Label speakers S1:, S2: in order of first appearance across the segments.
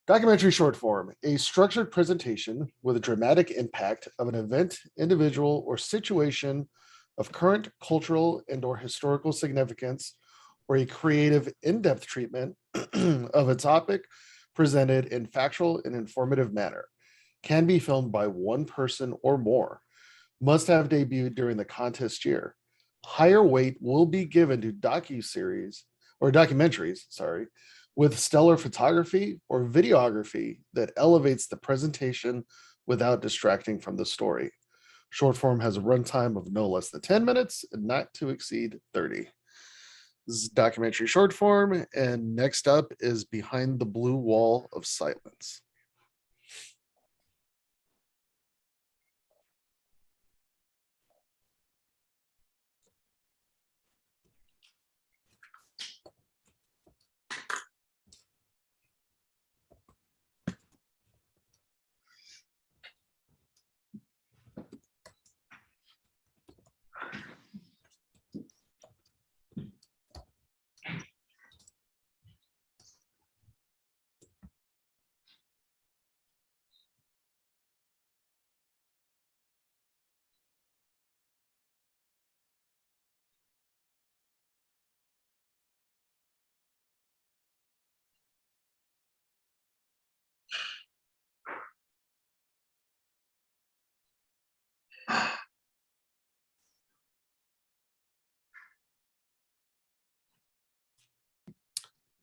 S1: Documentary short form, a structured presentation with a dramatic impact of an event, individual, or situation of current cultural and or historical significance, or a creative in-depth treatment of a topic presented in factual and informative manner. Can be filmed by one person or more. Must have debuted during the contest year. Higher weight will be given to docu-series or documentaries, sorry, with stellar photography or videography that elevates the presentation without distracting from the story. Short form has a runtime of no less than 10 minutes and not to exceed 30. This is documentary short form, and next up is Behind the Blue Wall of Silence.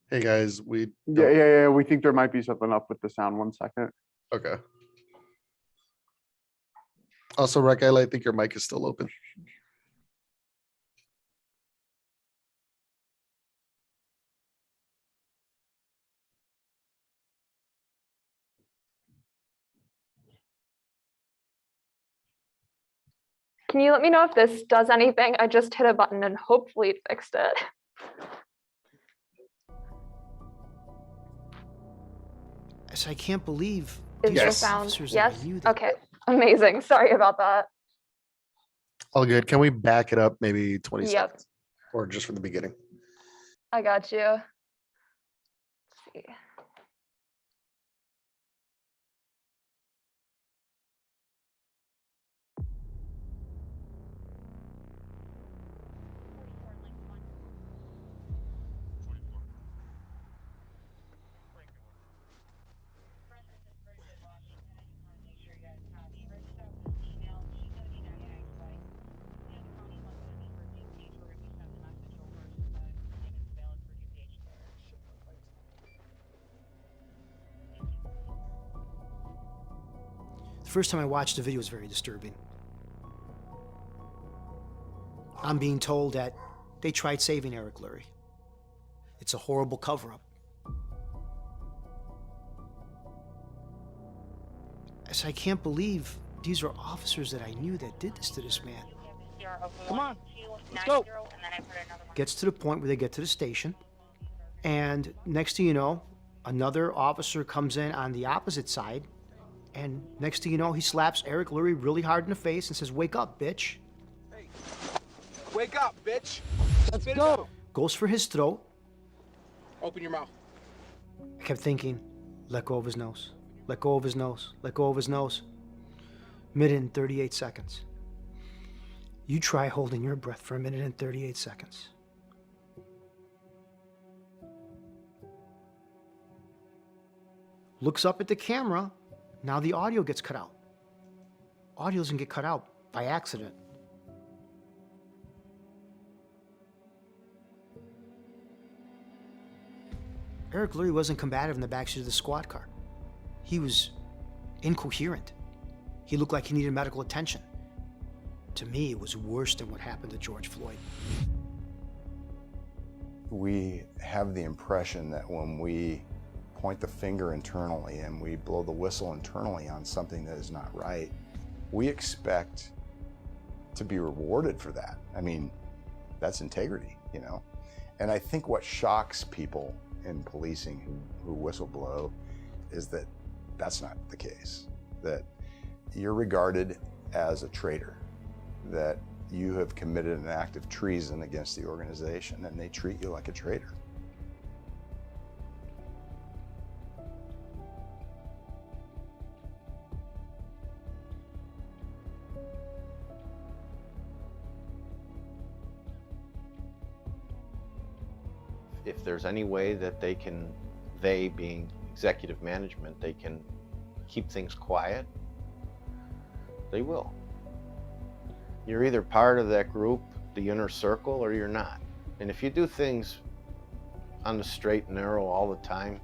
S1: Hey guys, we
S2: Yeah. We think there might be something up with the sound. 1 second.
S1: Okay. Also, Raquel, I think your mic is still open.
S3: Can you let me know if this does anything? I just hit a button and hopefully it fixed it.
S4: So I can't believe
S3: Is there
S1: Yes.
S3: sound?
S4: officers
S3: Yes?
S4: that I knew that-
S3: Okay, amazing. Sorry about that.
S1: All good. Can we back it up maybe 20
S3: Yep.
S1: seconds? Or just from the beginning?
S3: I got you. Let's see.
S4: The first time I watched the video was very disturbing. I'm being told that they tried saving Eric Lurie. It's a horrible cover-up. So I can't believe these are officers that I knew that did this to this man.
S5: Come on, let's go.
S4: Gets to the point where they get to the station, and next thing you know, another officer comes in on the opposite side, and next thing you know, he slaps Eric Lurie really hard in the face and says, "Wake up, bitch."
S5: Hey, wake up, bitch.
S2: Let's go.
S4: Goes for his throat.
S5: Open your mouth.
S4: I kept thinking, let go of his nose. Let go of his nose. Let go of his nose. Minute and 38 seconds. You try holding your breath for a minute and 38 seconds. Looks up at the camera. Now the audio gets cut out. Audio doesn't get cut out by accident. Eric Lurie wasn't combative in the backseat of the squad car. He was incoherent. He looked like he needed medical attention. To me, it was worse than what happened to George Floyd.
S6: We have the impression that when we point the finger internally and we blow the whistle internally on something that is not right, we expect to be rewarded for that. I mean, that's integrity, you know? And I think what shocks people in policing who whistle blow is that that's not the case, that you're regarded as a traitor, that you have committed an act of treason against the organization, and they treat you like a traitor.
S7: if there's any way that they being executive management, they can keep things quiet, they will. You're either part of that group, the inner circle, or you're not. And if you do things on the straight and narrow all the time,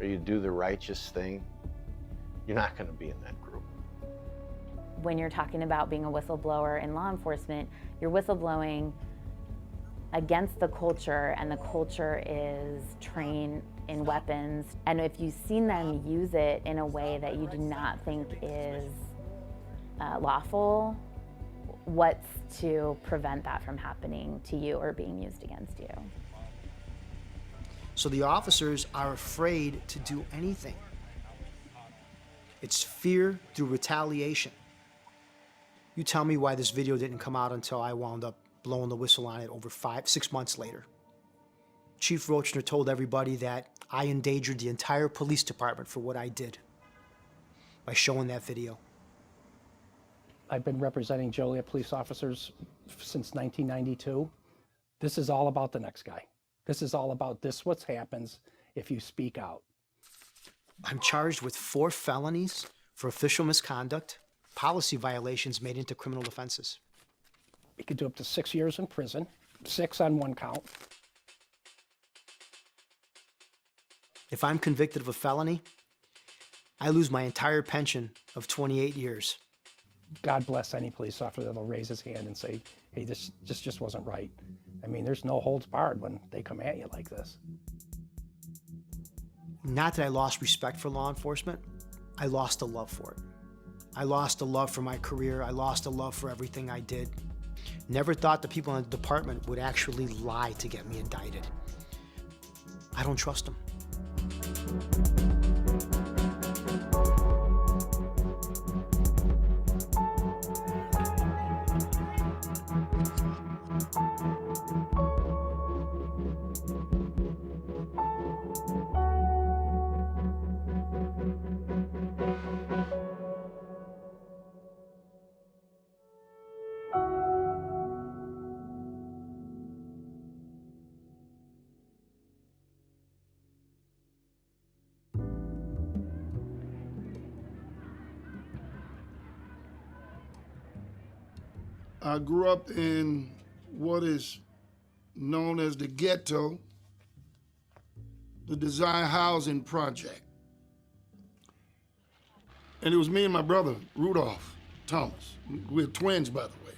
S7: or you do the righteous thing, you're not going to be in that group.
S8: When you're talking about being a whistleblower in law enforcement, you're whistleblowing against the culture, and the culture is trained in weapons. And if you've seen them use it in a way that you do not think is lawful, what's to prevent that from happening to you or being used against you?
S4: So the officers are afraid to do anything. It's fear through retaliation. You tell me why this video didn't come out until I wound up blowing the whistle on it over 6 months later. Chief Roachner told everybody that I endangered the entire police department for what I did by showing that video.
S9: I've been representing Joliet police officers since 1992. This is all about the next guy. This is all about what happens if you speak out.
S4: I'm charged with 4 felonies for official misconduct, policy violations made into criminal offenses.
S9: You could do up to 6 years in prison, 6 on 1 count.
S4: If I'm convicted of a felony, I lose my entire pension of 28 years.
S9: God bless any police officer that'll raise his hand and say, hey, this just wasn't right. I mean, there's no holds barred when they come at you like this.
S4: Not that I lost respect for law enforcement, I lost a love for it. I lost a love for my career. I lost a love for everything I did. Never thought the people in the department would actually lie to get me indicted. I don't trust them.
S10: I grew up in what is known as the ghetto, the Design Housing Project. And it was me and my brother, Rudolph Thomas. We're twins, by the way.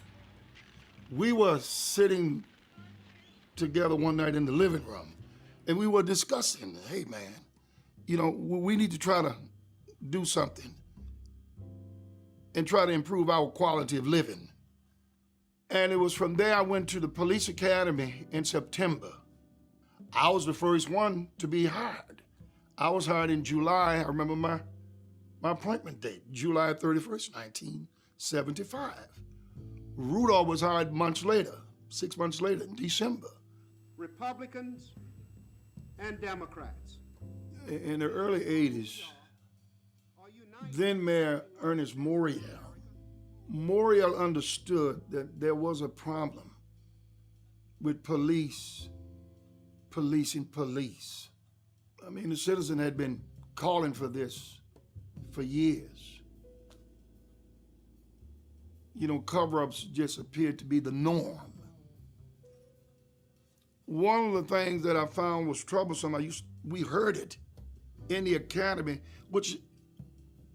S10: We were sitting together one night in the living room, and we were discussing, hey man, you know, we need to try to do something and try to improve our quality of living. And it was from there I went to the police academy in September. I was the first one to be hired. I was hired in July. I remember my appointment date, July 31st, 1975. Rudolph was hired months later, 6 months later, in December.
S11: Republicans and Democrats.
S10: In the early 80s, then Mayor Ernest Morial understood that there was a problem with policing police. I mean, the citizen had been calling for this for years. You know, cover-ups just appeared to be the norm. One of the things that I found was troublesome, we heard it in the academy, which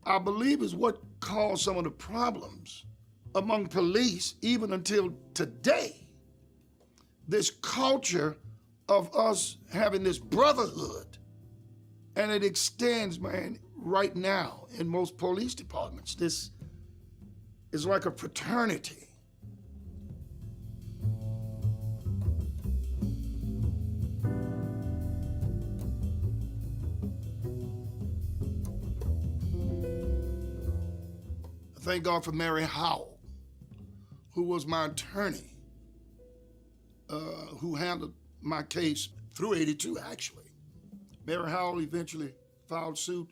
S10: I believe is what caused some of the problems among police, even until today. This culture of us having this brotherhood, and it extends, man, right now in most police departments. This is like a fraternity. Thank God for Mary Howell, who was my attorney, who handled my case through 82, actually. Mary Howell eventually filed suit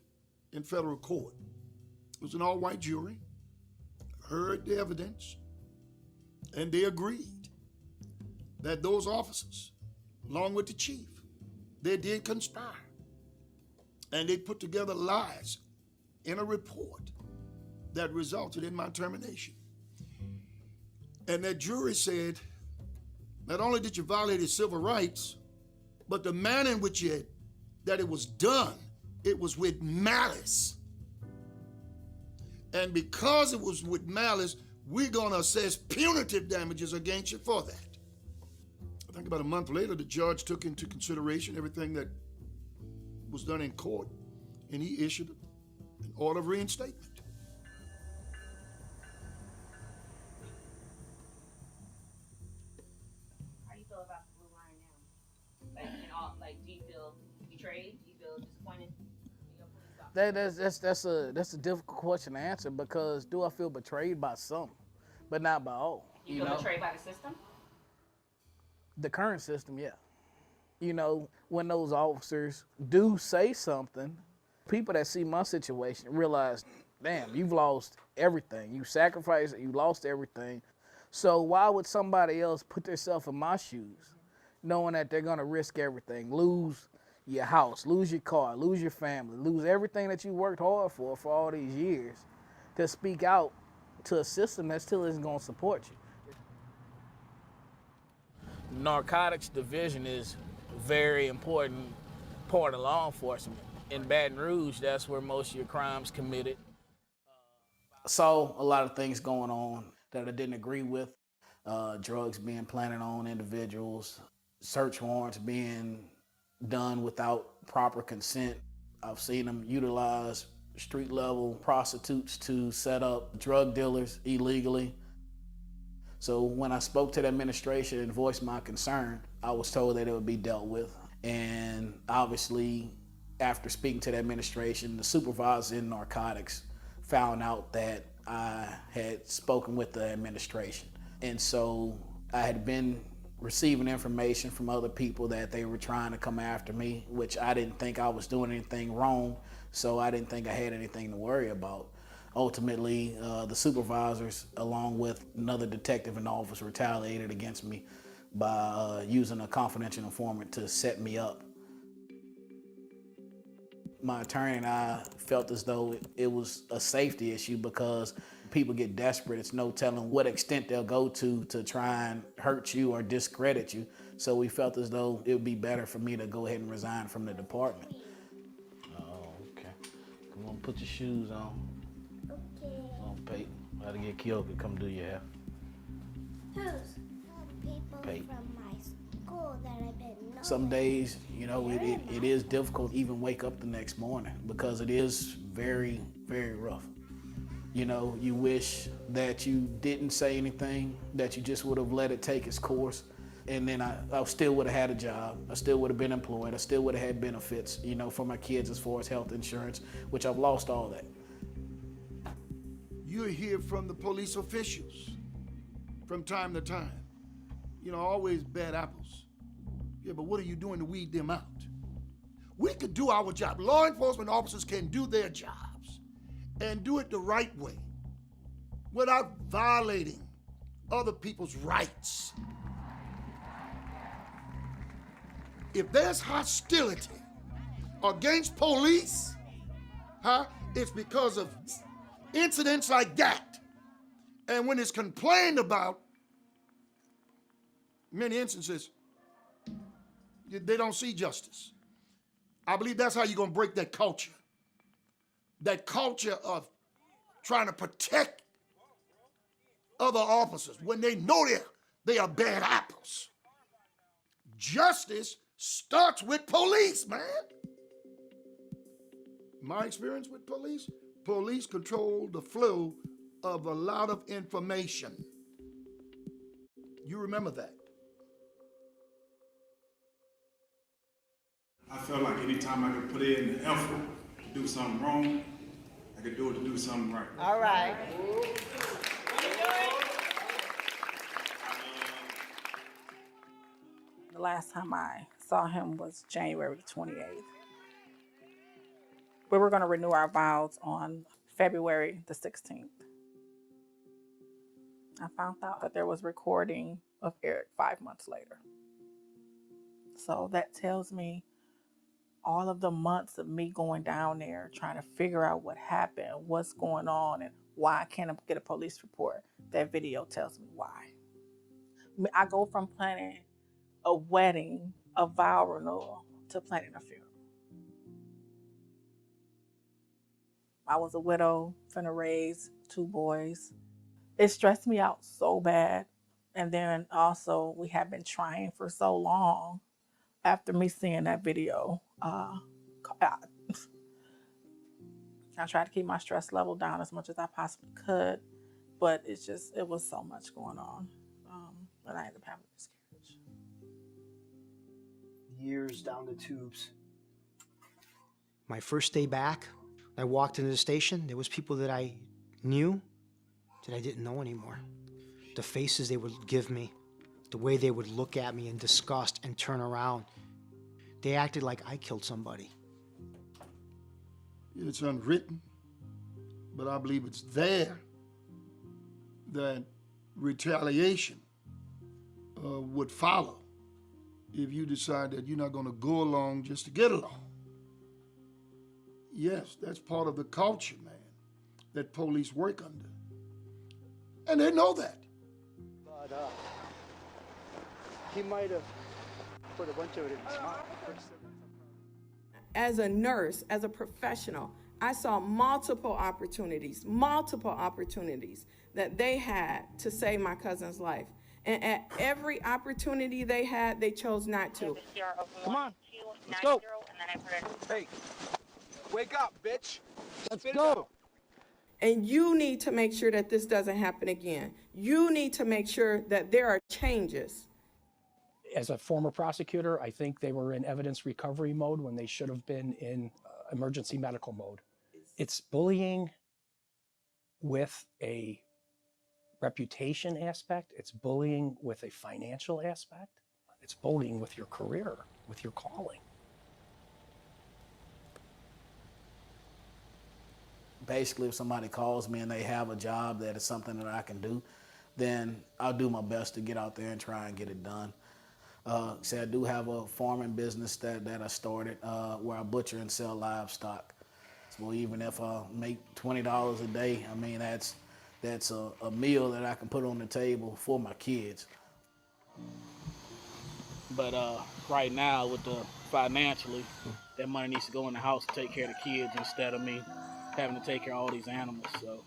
S10: in federal court. It was an all-white jury, heard the evidence, and they agreed that those officers, along with the chief, They did conspire. And they put together lies in a report that resulted in my termination. And that jury said, not only did you violate his civil rights, but the manner in which that it was done, it was with malice. And because it was with malice, we're gonna assess punitive damages against you for that. I think about a month later, the judge took into consideration everything that was done in court, and he issued an order of reinstatement.
S12: How do you feel about the Blue Line now? Do you feel betrayed? Do you feel disappointed?
S13: That's a difficult question to answer, because do I feel betrayed by some, but not by all?
S12: You feel betrayed by the system?
S13: The current system, yeah. You know, when those officers do say something, people that see my situation realize, damn, you've lost everything. You sacrificed, you lost everything. So why would somebody else put themselves in my shoes, knowing that they're gonna risk everything, lose your house, lose your car, lose your family, lose everything that you worked hard for all these years, to speak out to a system that still isn't gonna support you? Narcotics division is a very important part of law enforcement. In Baton Rouge, that's where most of your crimes committed. I saw a lot of things going on that I didn't agree with. Drugs being planted on individuals, search warrants being done without proper consent. I've seen them utilize street-level prostitutes to set up drug dealers illegally. So when I spoke to the administration and voiced my concern, I was told that it would be dealt with. And obviously, after speaking to the administration, the supervisor in narcotics found out that I had spoken with the administration. And so I had been receiving information from other people that they were trying to come after me, which I didn't think I was doing anything wrong, so I didn't think I had anything to worry about. Ultimately, the supervisors, along with another detective in the office, retaliated against me by using a confidential informant to set me up. My attorney and I felt as though it was a safety issue, because people get desperate. It's no telling what extent they'll go to try and hurt you or discredit you. So we felt as though it would be better for me to go ahead and resign from the department. Oh, okay. Come on, put your shoes on. Okay. Oh, Peyton, I gotta get Kyoka to come do your hair.
S14: Who's? People
S13: Peyton.
S14: from my school that I've been knowing.
S13: Some days, you know, it is difficult to even wake up the next morning, because it is very, very rough. You know, you wish that you didn't say anything, that you just would have let it take its course, and then I still would have had a job. I still would have been employed. I still would have had benefits, you know, for my kids as far as health insurance, which I've lost all that.
S10: You hear from the police officials from time to time. You know, always bad apples. Yeah, but what are you doing to weed them out? We could do our job. Law enforcement officers can do their jobs and do it the right way without violating other people's rights. If there's hostility against police, it's because of incidents like that. And when it's complained about, many instances, they don't see justice. I believe that's how you're gonna break that culture. That culture of trying to protect other officers when they know they are bad apples. Justice starts with police, man. My experience with police control the flow of a lot of information. You remember that.
S15: I felt like anytime I could put in the effort to do something wrong, I could do it to do something right.
S12: All right.
S16: The last time I saw him was January 28th. We were going to renew our vows on February the 16th. I found out that there was recording of Eric 5 months later. So that tells me all of the months of me going down there trying to figure out what happened, what's going on, and why I can't get a police report, that video tells me why. I mean, I go from planning a wedding, a vow renewal, to planning a funeral. I was a widow, finna raise 2 boys. It stressed me out so bad. And then also, we had been trying for so long after me seeing that video. I tried to keep my stress level down as much as I possibly could, but it was so much going on. And I ended up having a miscarriage.
S4: Years down the tubes. My first day back, I walked into the station. There was people that I knew that I didn't know anymore. The faces they would give me, the way they would look at me in disgust and turn around. They acted like I killed somebody.
S10: It's unwritten, but I believe it's there that retaliation would follow if you decide that you're not going to go along just to get along. Yes, that's part of the culture, man, that police work under. And they know that.
S17: But he might have put a bunch of it in his mouth.
S18: As a nurse, as a professional, I saw multiple opportunities that they had to save my cousin's life. And at every opportunity they had, they chose not to.
S5: Come on, let's go. Hey, wake up, bitch. Let's go.
S18: And you need to make sure that this doesn't happen again. You need to make sure that there are changes.
S9: As a former prosecutor, I think they were in evidence recovery mode when they should have been in emergency medical mode. It's bullying with a reputation aspect. It's bullying with a financial aspect. It's bullying with your career, with your calling.
S13: Basically, if somebody calls me and they have a job that is something that I can do, then I'll do my best to get out there and try and get it done. See, I do have a farming business that I started where I butcher and sell livestock. So even if I make $20 a day, I mean, that's a meal that I can put on the table for my kids. But right now, with the financially, that money needs to go in the house to take care of the kids instead of me having to take care of all these animals. So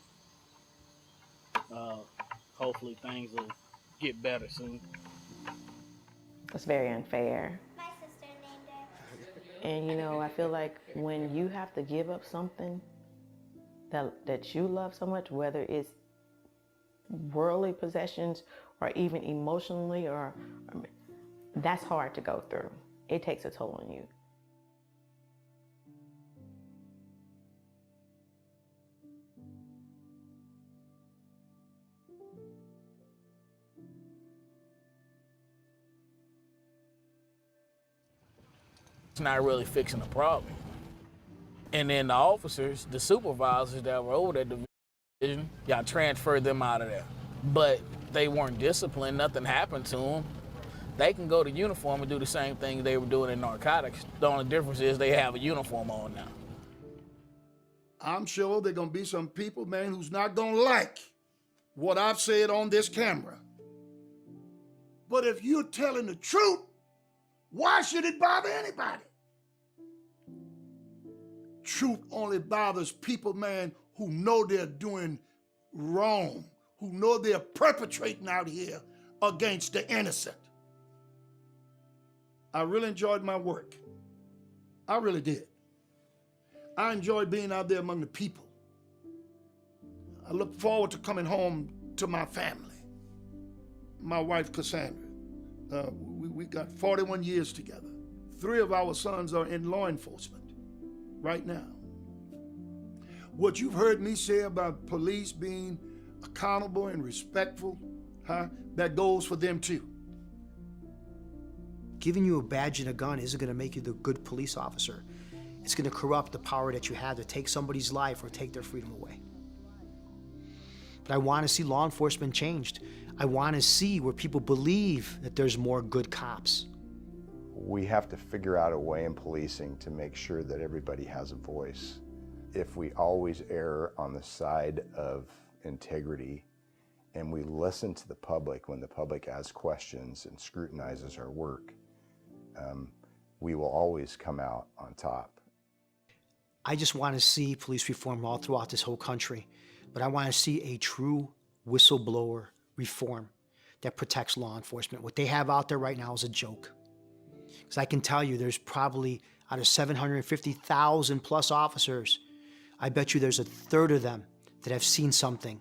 S13: hopefully things will get better soon.
S19: It's very unfair.
S14: My sister named it.
S19: And you know, I feel like when you have to give up something that you love so much, whether it's worldly possessions or even emotionally, or that's hard to go through. It takes a toll on you.
S13: It's not really fixing the problem. And then the officers, the supervisors that were over that division, y'all transferred them out of there. But they weren't disciplined, nothing happened to them. They can go to uniform and do the same thing they were doing in narcotics. The only difference is they have a uniform on now.
S10: I'm sure there are going to be some people, man, who's not going to like what I've said on this camera. But if you're telling the truth, why should it bother anybody? Truth only bothers people, man, who know they're doing wrong, who know they're perpetrating out here against the innocent. I really enjoyed my work. I really did. I enjoyed being out there among the people. I look forward to coming home to my family. My wife, Cassandra. We got 41 years together. 3 of our sons are in law enforcement right now. What you've heard me say about police being accountable and respectful, that goes for them too.
S4: Giving you a badge and a gun isn't going to make you the good police officer. It's going to corrupt the power that you have to take somebody's life or take their freedom away. But I want to see law enforcement changed. I want to see where people believe that there's more good cops.
S6: we have to figure out a way in policing to make sure that everybody has a voice. If we always err on the side of integrity and we listen to the public when the public asks questions and scrutinizes our work, we will always come out on top.
S4: I just want to see police reform all throughout this whole country, but I want to see a true whistleblower reform that protects law enforcement. What they have out there right now is a joke. Because I can tell you there's probably, out of 750,000 plus officers, I bet you there's a third of them that have seen something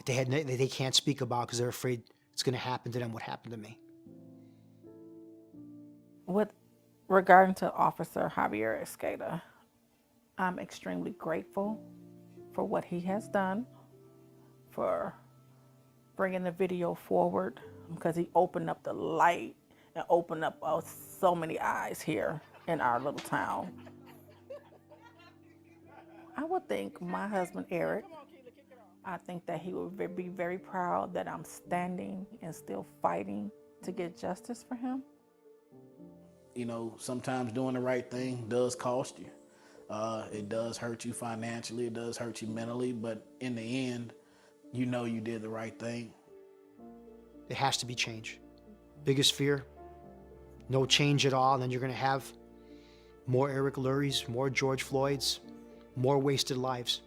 S4: that they can't speak about because they're afraid it's going to happen to them what happened to me.
S16: With regarding to Officer Javier Escada, I'm extremely grateful for what he has done, for bringing the video forward, because he opened up the light and opened up so many eyes here in our little town. I would think my husband, Eric, I think that he would be very proud that I'm standing and still fighting to get justice for him.
S13: You know, sometimes doing the right thing does cost you. It does hurt you financially, it does hurt you mentally, but in the end, you know you did the right thing.
S4: It has to be change. Biggest fear, no change at all, and then you're going to have more Eric Lurie's, more George Floyd's, more wasted lives.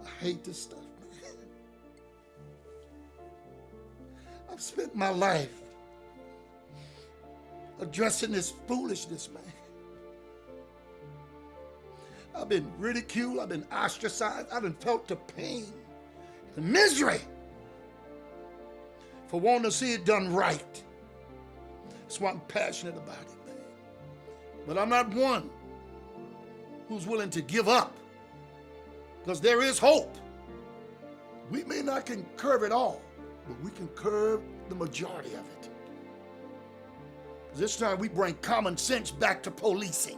S10: I hate this stuff, man. I've spent my life addressing this foolishness, man. I've been ridiculed, I've been ostracized, I've been felt the pain, the misery for wanting to see it done right. That's why I'm passionate about it, man. But I'm not one who's willing to give up, because there is hope. We may not can curb it all, but we can curb the majority of it. This time we bring common sense back to policing.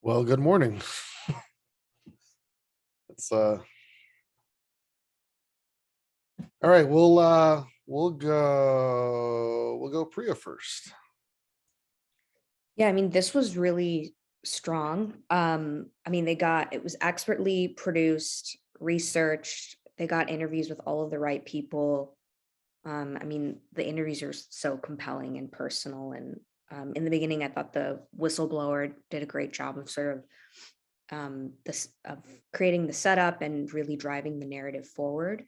S1: Well, good morning. It's all right, we'll go Priya first.
S20: Yeah, I mean, this was really strong. I mean, it was expertly produced, researched. They got interviews with all of the right people. I mean, the interviews are so compelling and personal. And in the beginning, I thought the whistleblower did a great job of sort of creating the setup and really driving the narrative forward.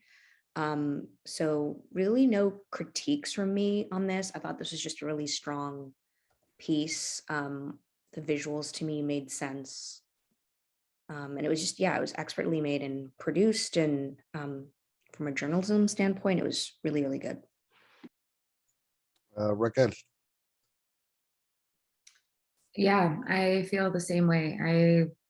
S20: So really no critiques from me on this. I thought this was just a really strong piece. The visuals to me made sense. And it was just, yeah, it was expertly made and produced. And from a journalism standpoint, it was really, really good.
S1: Raquel.
S21: Yeah, I feel the same way.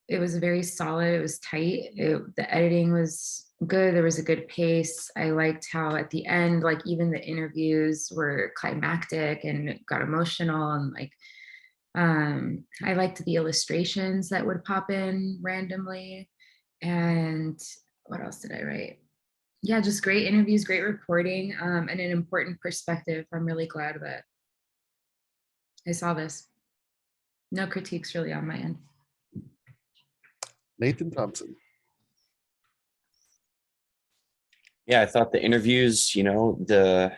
S21: It was very solid. It was tight. The editing was good. There was a good pace. I liked how at the end, like even the interviews were climactic and it got emotional, and like I liked the illustrations that would pop in randomly. And what else did I write? Yeah, just great interviews, great reporting, and an important perspective. I'm really glad that I saw this. No critiques really on my end.
S1: Nathan Thompson.
S22: Yeah, I thought the interviews, the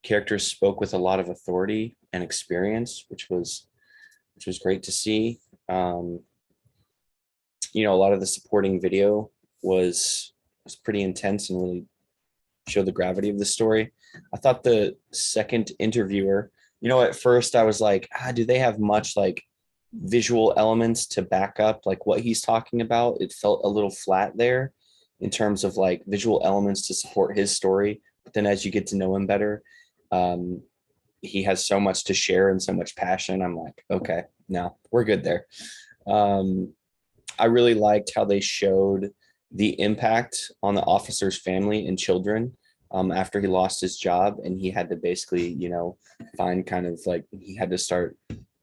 S22: characters spoke with a lot of authority.
S3: and experience, which was great to see. You know, a lot of the supporting video was pretty intense and really showed the gravity of the story. I thought the second interviewer, you know, at first I was like, do they have much like visual elements to back up like what he's talking about? It felt a little flat there in terms of like visual elements to support his story. But then as you get to know him better, he has so much to share and so much passion. I'm like, okay, no, we're good there. I really liked how they showed the impact on the officer's family and children after he lost his job, and he had to basically, you know, find kind of like he had to start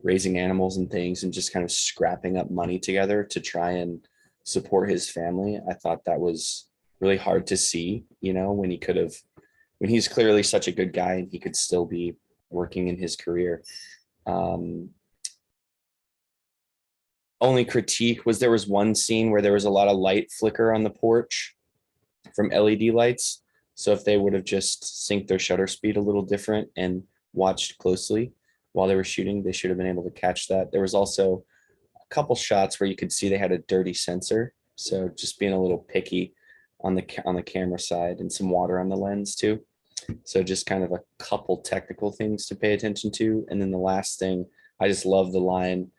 S3: raising animals and things and just kind of scrapping up money together to try and support his family. I thought that was really hard to see, you know, when he's clearly such a good guy and he could still be working in his career. Only critique was there was one scene where there was a lot of light flicker on the porch from LED lights. So if they would have just synced their shutter speed a little different and watched closely while they were shooting, they should have been able to catch that. There was also a couple shots where you could see they had a dirty sensor. So just being a little picky on the camera side, and some water on the lens too. So just kind of a couple technical things to pay attention to. And then the last thing, I just love the line,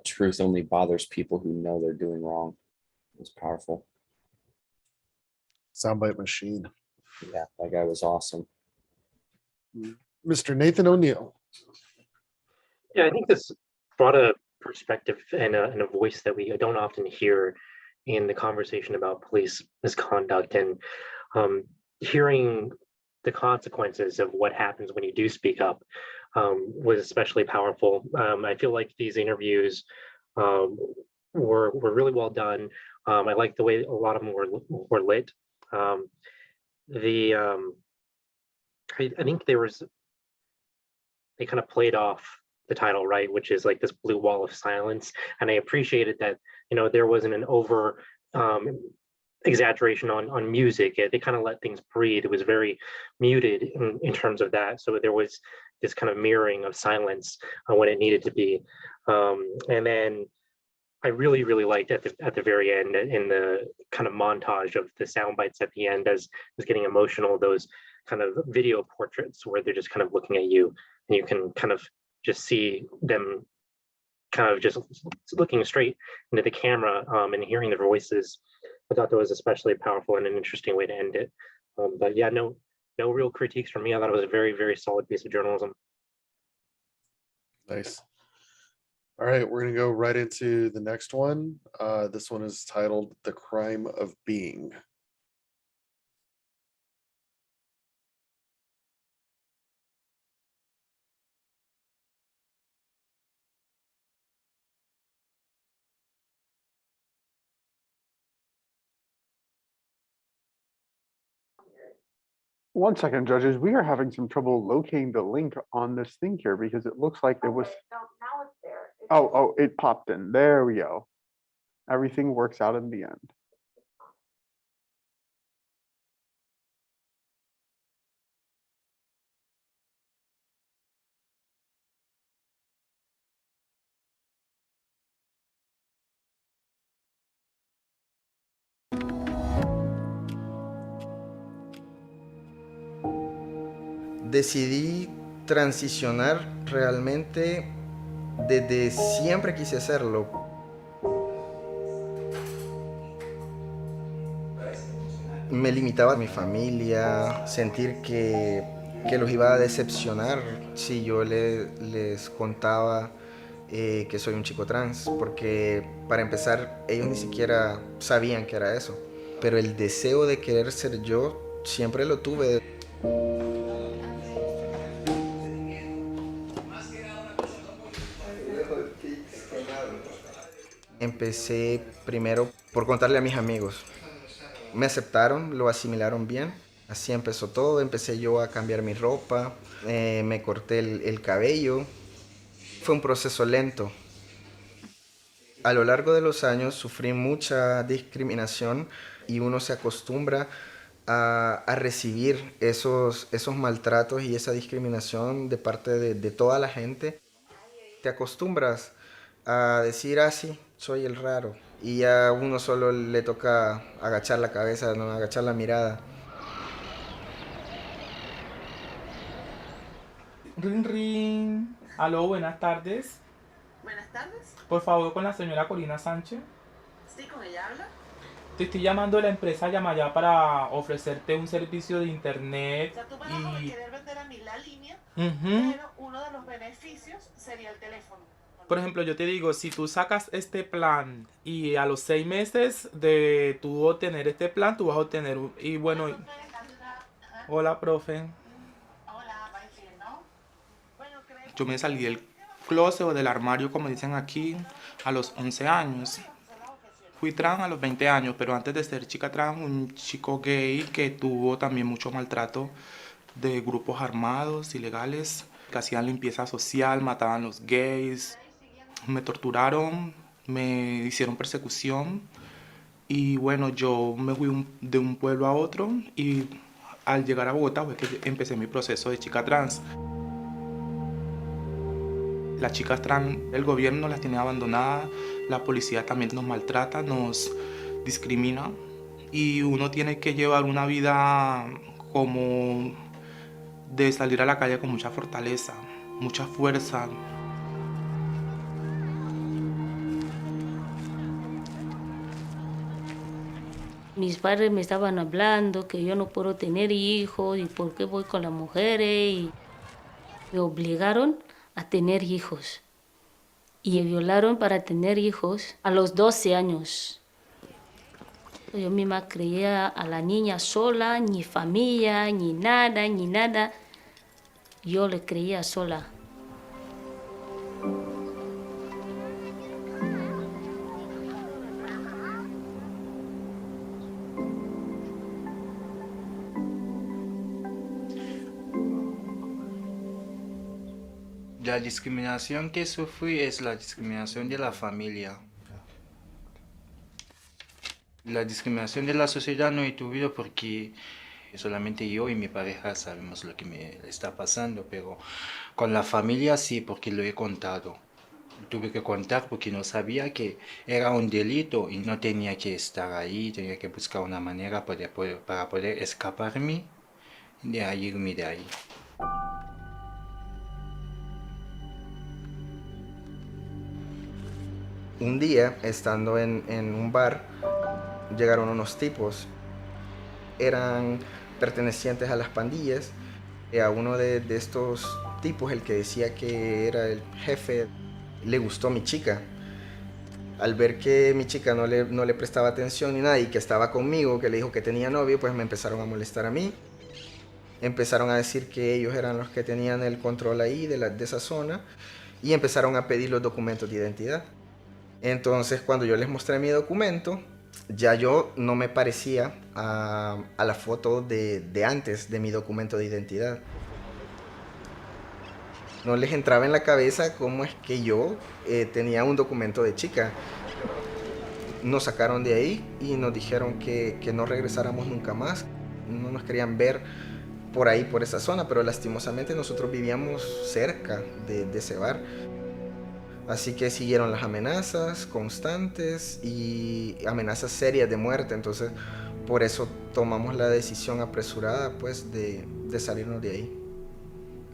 S3: truth only bothers people who know they're doing wrong. It was powerful.
S1: Soundbite machine.
S3: Yeah, that guy was awesome.
S1: Mr. Nathan O'Neill.
S22: Yeah, I think this brought a perspective and a voice that we don't often hear in the conversation about police misconduct, and hearing the consequences of what happens when you do speak up was especially powerful. I feel like these interviews were really well done. I like the way a lot of them were lit. I think they kind of played off the title, right, which is like this blue wall of silence, and I appreciated that, you know, there wasn't an over exaggeration on music. They kind of let things breathe. It was very muted in terms of that, so there was this kind of mirroring of silence when it needed to be. And then I really liked at the very end, in the kind of montage of the sound bites at the end, as getting emotional, those kind of video portraits where they're just kind of looking at you and you can kind of just see them kind of just looking straight into the camera and hearing their voices. I thought that was especially powerful and an interesting way to end it. But yeah, no real critiques from me. I thought it was a very solid piece of journalism.
S1: Nice. All right, we're going to go right into the next one. This one is titled The Crime of Being.
S2: One second, judges. We are having some trouble locating the link on this thing here because it looks like there was.
S16: Now it's there.
S2: Oh, it popped in. There we go. Everything works out in the end.
S23: Decidí transicionar realmente desde siempre quise hacerlo. Me limitaba a mi familia, sentir que los iba a decepcionar si yo les contaba que soy un chico trans, porque para empezar ellos ni siquiera sabían que era eso. Pero el deseo de querer ser yo siempre lo tuve. Empecé primero por contarle a mis amigos. Me aceptaron, lo asimilaron bien. Así empezó todo. Empecé yo a cambiar mi ropa, me corté el cabello. Fue un proceso lento. A lo largo de los años sufrí mucha discriminación y uno se acostumbra a recibir esos maltratos y esa discriminación de parte de toda la gente. Te acostumbras a decir, ah, sí, soy el raro. Y ya a uno solo le toca agachar la cabeza, ¿no? Agachar la mirada.
S7: Ring ring. Aló, buenas tardes.
S8: Buenas tardes.
S7: Por favor, con la señora Corina Sánchez.
S8: Sí, con ella habla.
S7: Te estoy llamando de la empresa Yamayá para ofrecerte un servicio de internet.
S8: O sea, tú me vas a querer vender a mí la línea,
S7: Ujú.
S8: pero uno de los beneficios sería el teléfono.
S7: Por ejemplo, yo te digo, si tú sacas este plan y a los 6 meses de tú obtener este plan, tú vas a obtener y bueno, hola, profe. Yo me salí del closet o del armario, como dicen aquí, a los 11 años. Fui trans a los 20 años, pero antes de ser chica trans, un chico gay que tuvo también mucho maltrato de grupos armados, ilegales, que hacían limpieza social, mataban a los gays, me torturaron, me hicieron persecución y bueno, yo me fui de un pueblo a otro y al llegar a Bogotá fue que empecé mi proceso de chica trans. Las chicas trans, el gobierno las tiene abandonadas, la policía también nos maltrata, nos discrimina y uno tiene que llevar una vida como de salir a la calle con mucha fortaleza, mucha fuerza.
S11: Mis padres me estaban hablando que yo no puedo tener hijos y por qué voy con las mujeres y me obligaron a tener hijos y me violaron para tener hijos a los 12 años. Yo misma creía a la niña sola, ni familia, ni nada. Yo le creía sola.
S24: La discriminación que sufrí es la discriminación de la familia. La discriminación de la sociedad no he tenido porque solamente yo y mi pareja sabemos lo que me está pasando, pero con la familia sí, porque lo he contado. Tuve que contar porque no sabía que era un delito y no tenía que estar ahí, tenía que buscar una manera para poder escaparme de ahí, irme de ahí.
S23: Un día, estando en un bar, llegaron unos tipos. Eran pertenecientes a las pandillas. A uno de estos tipos, el que decía que era el jefe, le gustó mi chica. Al ver que mi chica no le prestaba atención ni nada y que estaba conmigo, que le dijo que tenía novio, pues me empezaron a molestar a mí. Empezaron a decir que ellos eran los que tenían el control ahí de esa zona y empezaron a pedir los documentos de identidad. Entonces, cuando yo les mostré mi documento, ya yo no me parecía a la foto de antes de mi documento de identidad. No les entraba en la cabeza cómo es que yo tenía un documento de chica. Nos sacaron de ahí y nos dijeron que no regresáramos nunca más. No nos querían ver por ahí, por esa zona, pero lastimosamente nosotros vivíamos cerca de ese bar. Así que siguieron las amenazas constantes y amenazas serias de muerte. Entonces, por eso tomamos la decisión apresurada, pues, de salirnos de ahí.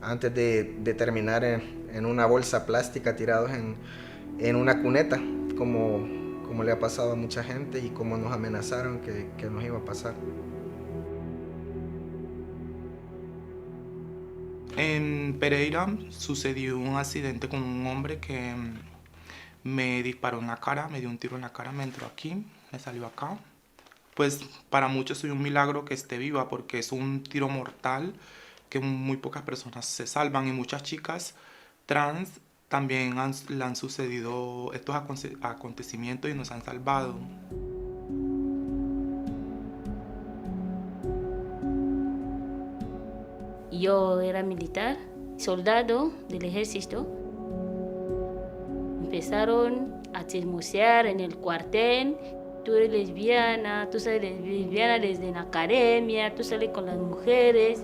S23: Antes de terminar en una bolsa plástica tirados en una cuneta, como le ha pasado a mucha gente y como nos amenazaron que nos iba a pasar.
S7: En Pereira sucedió un accidente con un hombre que me disparó en la cara, me dio un tiro en la cara, me entró aquí, me salió acá. Pues para muchos es un milagro que esté viva porque es un tiro mortal que muy pocas personas se salvan y muchas chicas trans también le han sucedido estos acontecimientos y nos han salvado.
S11: Yo era militar, soldado del ejército. Empezaron a chismosear en el cuartel. tú eres lesbiana, tú sales lesbiana desde la academia, tú sales con las mujeres.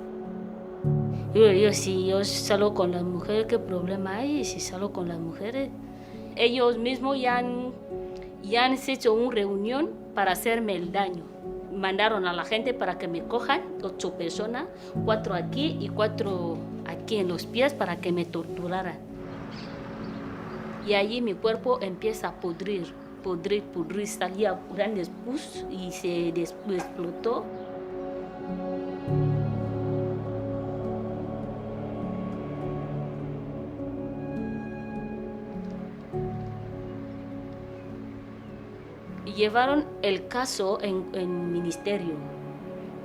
S11: Yo, si yo salgo con las mujeres, ¿qué problema hay si salgo con las mujeres? Ellos mismos ya han hecho una reunión para hacerme el daño. Mandaron a la gente para que me cojan, 8 personas, 4 aquí y 4 aquí en los pies para que me torturaran. Y allí mi cuerpo empieza a pudrir, salía grandes pus y se explotó. Llevaron el caso en ministerio.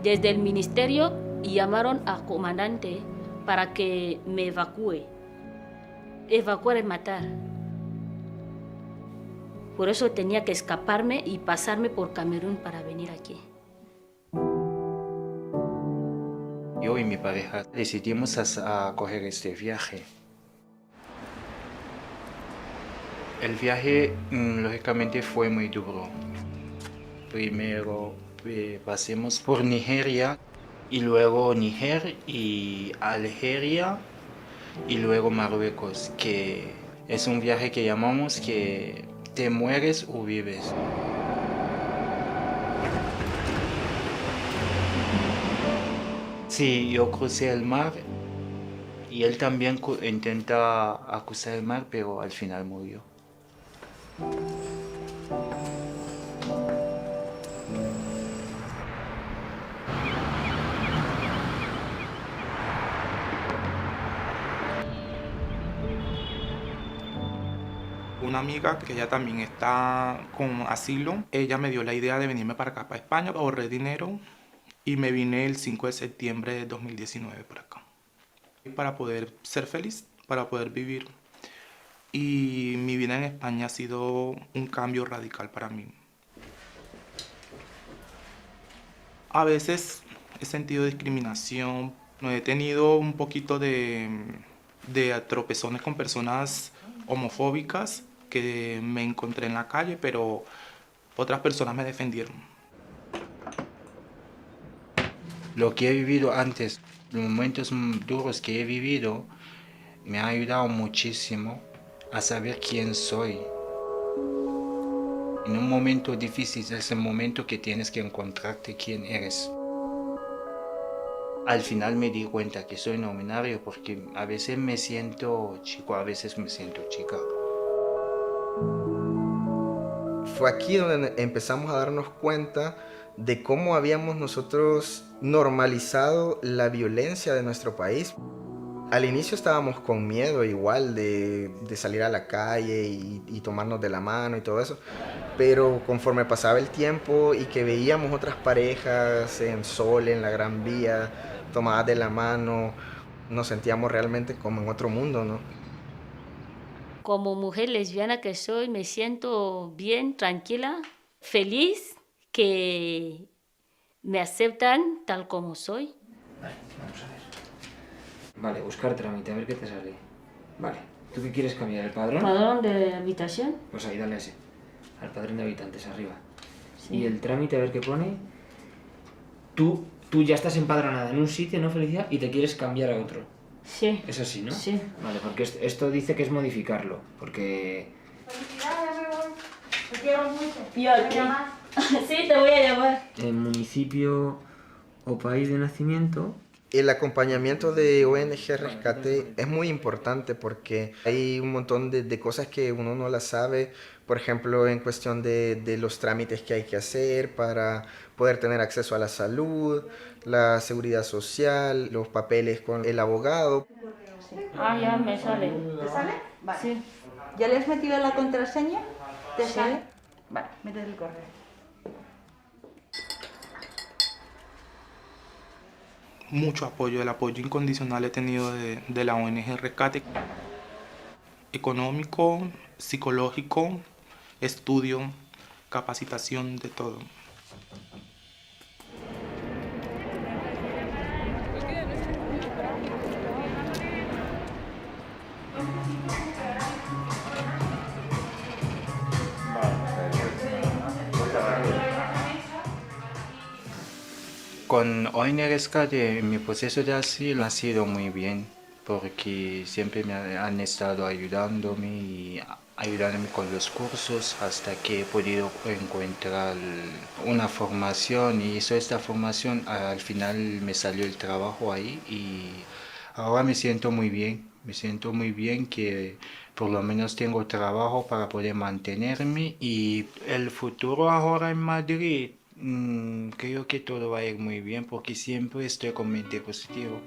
S11: Desde el ministerio llamaron al comandante para que me evacúe. Evacuar es matar. Por eso tenía que escaparme y pasarme por Camerún para venir aquí.
S24: Yo y mi pareja decidimos a coger este viaje. El viaje, lógicamente, fue muy duro. Primero pasemos por Nigeria, y luego Níger y Algeria, y luego Marruecos, que es un viaje que llamamos que te mueres o vives. Sí, yo crucé el mar y él también intenta cruzar el mar, pero al final murió.
S7: Una amiga que ella también está con asilo, ella me dio la idea de venirme para acá, para España, ahorré dinero y me vine el 5 de septiembre de 2019 para acá. Para poder ser feliz, para poder vivir. Y mi vida en España ha sido un cambio radical para mí. A veces he sentido discriminación, he tenido un poquito de tropezones con personas homofóbicas que me encontré en la calle, pero otras personas me defendieron.
S24: Lo que he vivido antes, los momentos duros que he vivido, me ha ayudado muchísimo a saber quién soy. En un momento difícil es el momento que tienes que encontrarte quién eres. Al final me di cuenta que soy no binario porque a veces me siento chico, a veces me siento chica.
S23: Fue aquí donde empezamos a darnos cuenta de cómo habíamos nosotros normalizado la violencia de nuestro país. Al inicio estábamos con miedo igual de salir a la calle y tomarnos de la mano y todo eso, pero conforme pasaba el tiempo y que veíamos otras parejas en Sol, en la Gran Vía, tomadas de la mano, nos sentíamos realmente como en otro mundo, ¿no?
S11: Como mujer lesbiana que soy, me siento bien, tranquila, feliz, que me aceptan tal como soy.
S5: Vale, vamos a ver. Vale, buscar trámite, a ver qué te sale. Vale, ¿tú qué quieres cambiar? ¿El padrón?
S11: ¿Padrón de habitación?
S5: Pues ahí, dale a ese. Al padrón de habitantes, arriba.
S11: Sí.
S5: Y el trámite, a ver qué pone. Tú ya estás empadronada en un sitio, ¿no, Felicidad? Y te quieres cambiar a otro.
S11: Sí.
S5: Es así, ¿no?
S11: Sí.
S5: Vale, porque esto dice que es modificarlo, porque...
S14: Felicidades, me voy. Te quiero mucho.
S11: Yo a ti. Sí, te voy a llamar.
S5: El municipio o país de nacimiento...
S23: El acompañamiento de ONG Rescate es muy importante porque hay un montón de cosas que uno no las sabe, por ejemplo, en cuestión de los trámites que hay que hacer para poder tener acceso a la salud, la seguridad social, los papeles con el abogado.
S11: Ah, ya me sale.
S12: ¿Te sale? Vale.
S11: Sí.
S12: ¿Ya le has metido la contraseña? ¿Te
S11: Sí.
S12: sale? Vale, métete el correo.
S7: Mucho apoyo, el apoyo incondicional he tenido de la ONG Rescate. Económico, psicológico, estudio, capacitación, de todo.
S24: Con ONG Rescate, mi proceso de asilo ha sido muy bien, porque siempre han estado ayudándome y ayudándome con los cursos hasta que he podido encontrar una formación y hizo esta formación. Al final me salió el trabajo ahí y ahora me siento muy bien que por lo menos tengo trabajo para poder mantenerme y el futuro ahora en Madrid. Creo que todo va a ir muy bien porque siempre estoy con mente positivo.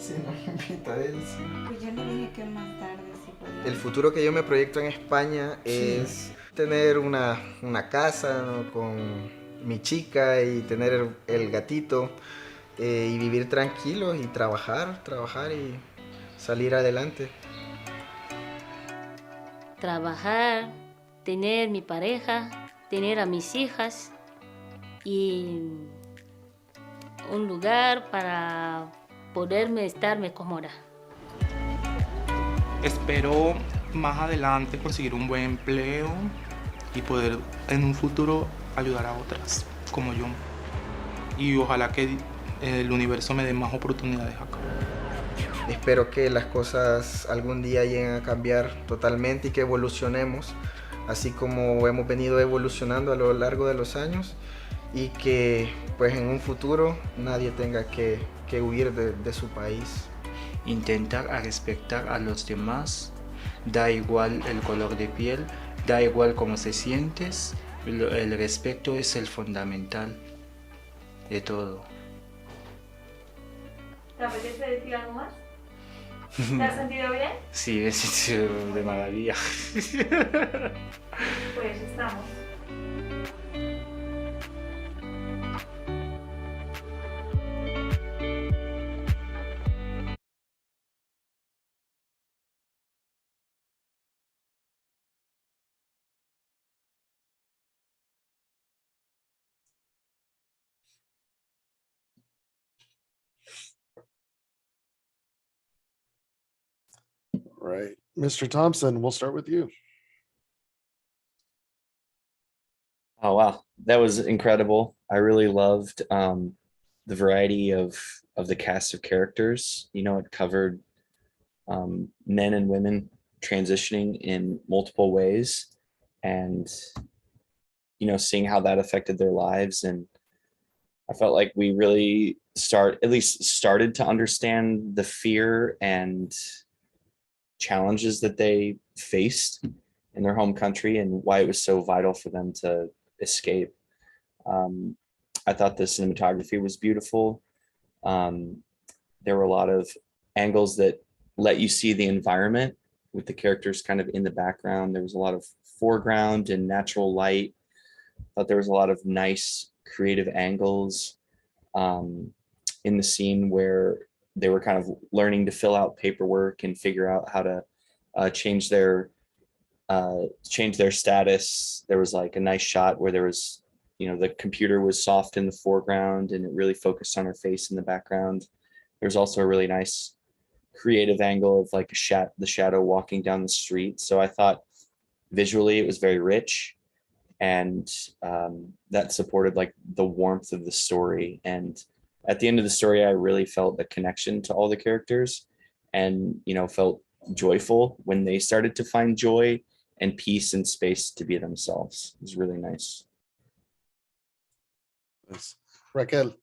S23: Si no me invita él, sí.
S12: Pues yo le dije que más tarde sí podía.
S23: El futuro que yo me proyecto en España es tener una casa, ¿no? Con mi chica y tener el gatito y vivir tranquilo y trabajar y salir adelante.
S11: Trabajar, tener mi pareja, tener a mis hijas y un lugar para poderme estarme cómoda.
S7: Espero más adelante conseguir un buen empleo y poder en un futuro ayudar a otras como yo. Y ojalá que el universo me dé más oportunidades acá.
S23: Espero que las cosas algún día lleguen a cambiar totalmente y que evolucionemos, así como hemos venido evolucionando a lo largo de los años y que pues en un futuro nadie tenga que huir de su país.
S24: Intentar a respetar a los demás, da igual el color de piel, da igual cómo se sientes, el respeto es el fundamental de todo.
S12: ¿Te apetece decir algo más? ¿Te has sentido bien?
S24: Sí, me he sentido de maravilla.
S12: Pues estamos.
S1: Right. Mr. Thompson, we'll start with you.
S3: Oh wow, that was incredible. I really loved the variety of the cast of characters. You know, it covered men and women transitioning in multiple ways, and you know, seeing how that affected their lives. And I felt like we really started to understand the fear and challenges that they faced in their home country and why it was so vital for them to escape. I thought the cinematography was beautiful. There were a lot of angles that let you see the environment with the characters kind of in the background. There was a lot of foreground and natural light. I thought there was a lot of nice creative angles in the scene where they were kind of learning to fill out paperwork and figure out how to change their status. There was like a nice shot where there was, you know, the computer was soft in the foreground and it really focused on her face in the background. There's also a really nice creative angle of like the shadow walking down the street. So I thought visually it was very rich, and that supported like the warmth of the story. And at the end of the story, I really felt the connection to all the characters, and you know, felt joyful when they started to find joy and peace and space to be themselves. It was really nice.
S1: Yes. Raquel.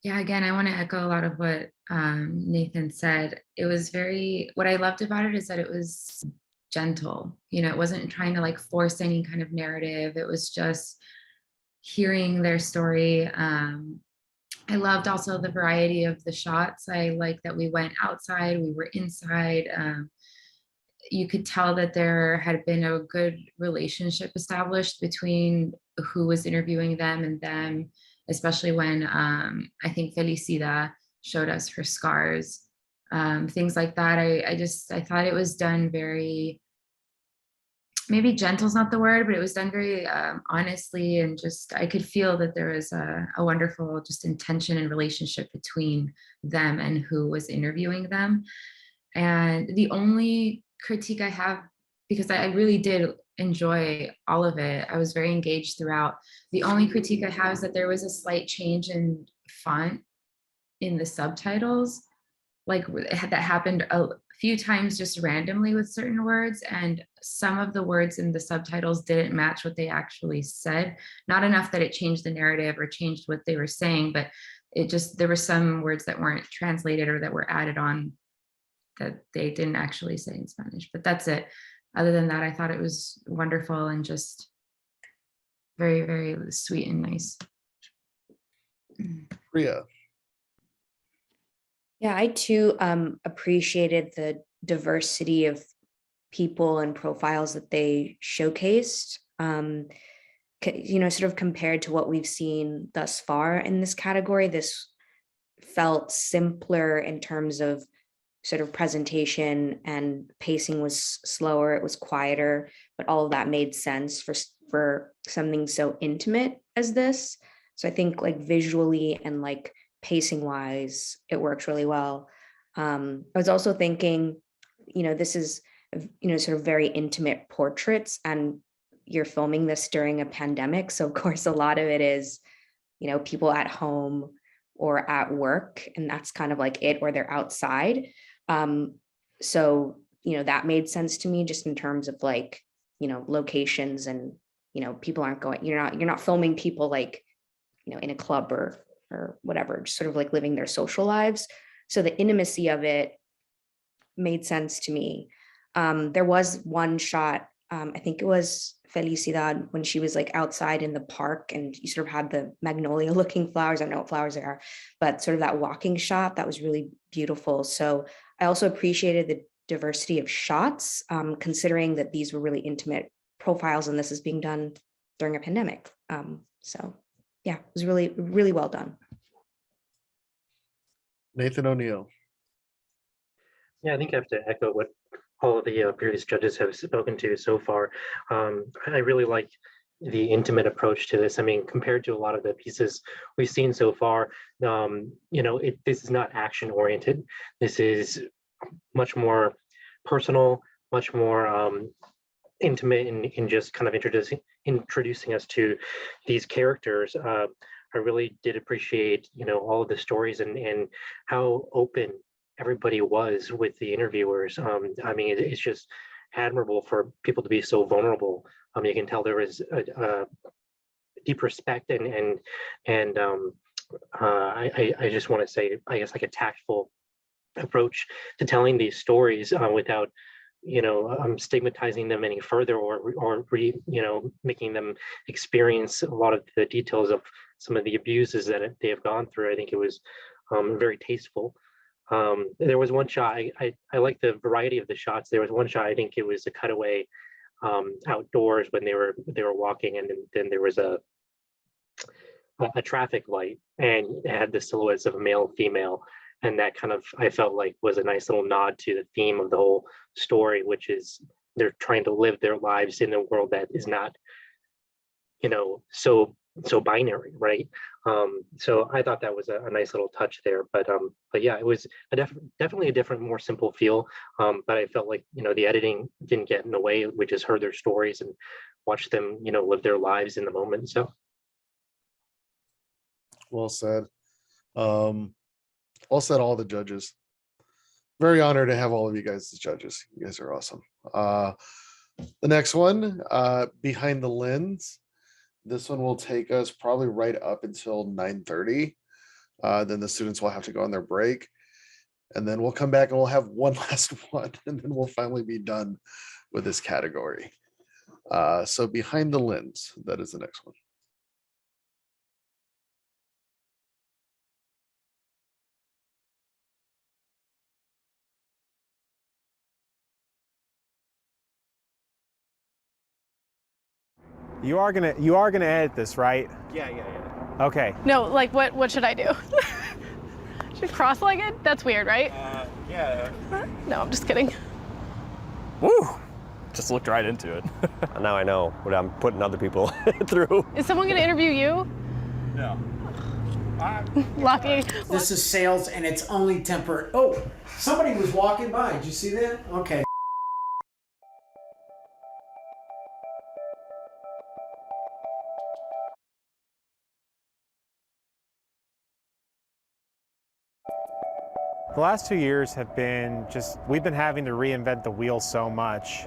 S21: Yeah, again, I want to echo a lot of what Nathan said. It was what I loved about it is that it was gentle. You know, it wasn't trying to like force any kind of narrative. It was just hearing their story. I loved also the variety of the shots. I like that we went outside, we were inside. You could tell that there had been a good relationship established between who was interviewing them and them, especially when I think Felicida showed us her scars, things like that. I thought it was done very, maybe gentle is not the word, but it was done very honestly, and just I could feel that there was a wonderful just intention and relationship between them and who was interviewing them. And the only critique I have, because I really did enjoy all of it. I was very engaged throughout. The only critique I have is that there was a slight change in font in the subtitles, like that happened a few times just randomly with certain words, and some of the words in the subtitles didn't match what they actually said. Not enough that it changed the narrative or changed what they were saying, but it just, there were some words that weren't translated or that were added on that they didn't actually say in Spanish. But that's it. Other than that, I thought it was wonderful and just very, very sweet and nice.
S1: Priya.
S20: Yeah, I too appreciated the diversity of people and profiles that they showcased, sort of compared to what we've seen thus far in this category. This felt simpler in terms of sort of presentation, and pacing was slower, it was quieter, but all of that made sense for something so intimate as this. So I think like visually and like pacing wise, it works really well. I was also thinking, this is, sort of very intimate portraits, and you're filming this during a pandemic. So of course, a lot of it is, people at home or at work, and that's kind of like it, or they're outside. So, that made sense to me just in terms of like, locations, and, people aren't going, you're not filming people like, in a club or whatever, just sort of like living their social lives. So the intimacy of it made sense to me. There was one shot, I think it was Felicidad, when she was like outside in the park and you sort of had the magnolia looking flowers. I don't know what flowers they are, but sort of that walking shot, that was really beautiful. So I also appreciated the diversity of shots, considering that these were really intimate profiles and this is being done during a pandemic. So yeah, it was really, really well done.
S1: Nathan O'Neill.
S22: Yeah, I think I have to echo what all of the previous judges have spoken to so far. I really like the intimate approach to this. I mean, compared to a lot of the pieces we've seen so far, this is not action oriented. This is much more personal, much more intimate in just kind of introducing us to these characters. I really did appreciate, all of the stories and how open everybody was with the interviewers. I mean, it's just admirable for people to be so vulnerable. You can tell there was a deep respect and I just want to say, I guess, like a tactful approach to telling these stories without stigmatizing them any further or making them experience a lot of the details of some of the abuses that they have gone through. I think it was very tasteful. There was one shot, I like the variety of the shots. There was one shot, I think it was a cutaway outdoors when they were walking, and then there was a traffic light, and it had the silhouettes of a male and female, and that kind of, I felt like, was a nice little nod to the theme of the whole story, which is they're trying to live their lives in a world that is not, so binary, right? So I thought that was a nice little touch there. But yeah, it was definitely a different, more simple feel. But I felt like, the editing didn't get in the way. We just heard their stories and watched them, live their lives in the moment. So
S1: Well said. Well said, all the judges. Very honored to have all of you guys as judges. You guys are awesome. The next one, Behind the Lens. This one will take us probably right up until 9:30. Then the students will have to go on their break. And then we'll come back and we'll have one last one. And then we'll finally be done with this category. So Behind the Lens, that is the next one.
S9: You are gonna edit this, right?
S15: Yeah.
S9: Okay.
S17: No, like what should I do? Should cross-legged? That's weird, right?
S15: Yeah.
S17: No, I'm just kidding.
S15: Woo! Just looked right into it. Now I know what I'm putting other people through.
S17: Is someone gonna interview you?
S15: No.
S17: Lucky.
S4: This is sales and it's only temporary. Oh, somebody was walking by. Did you see that? Okay.
S9: The last 2 years have been we've been having to reinvent the wheel so much.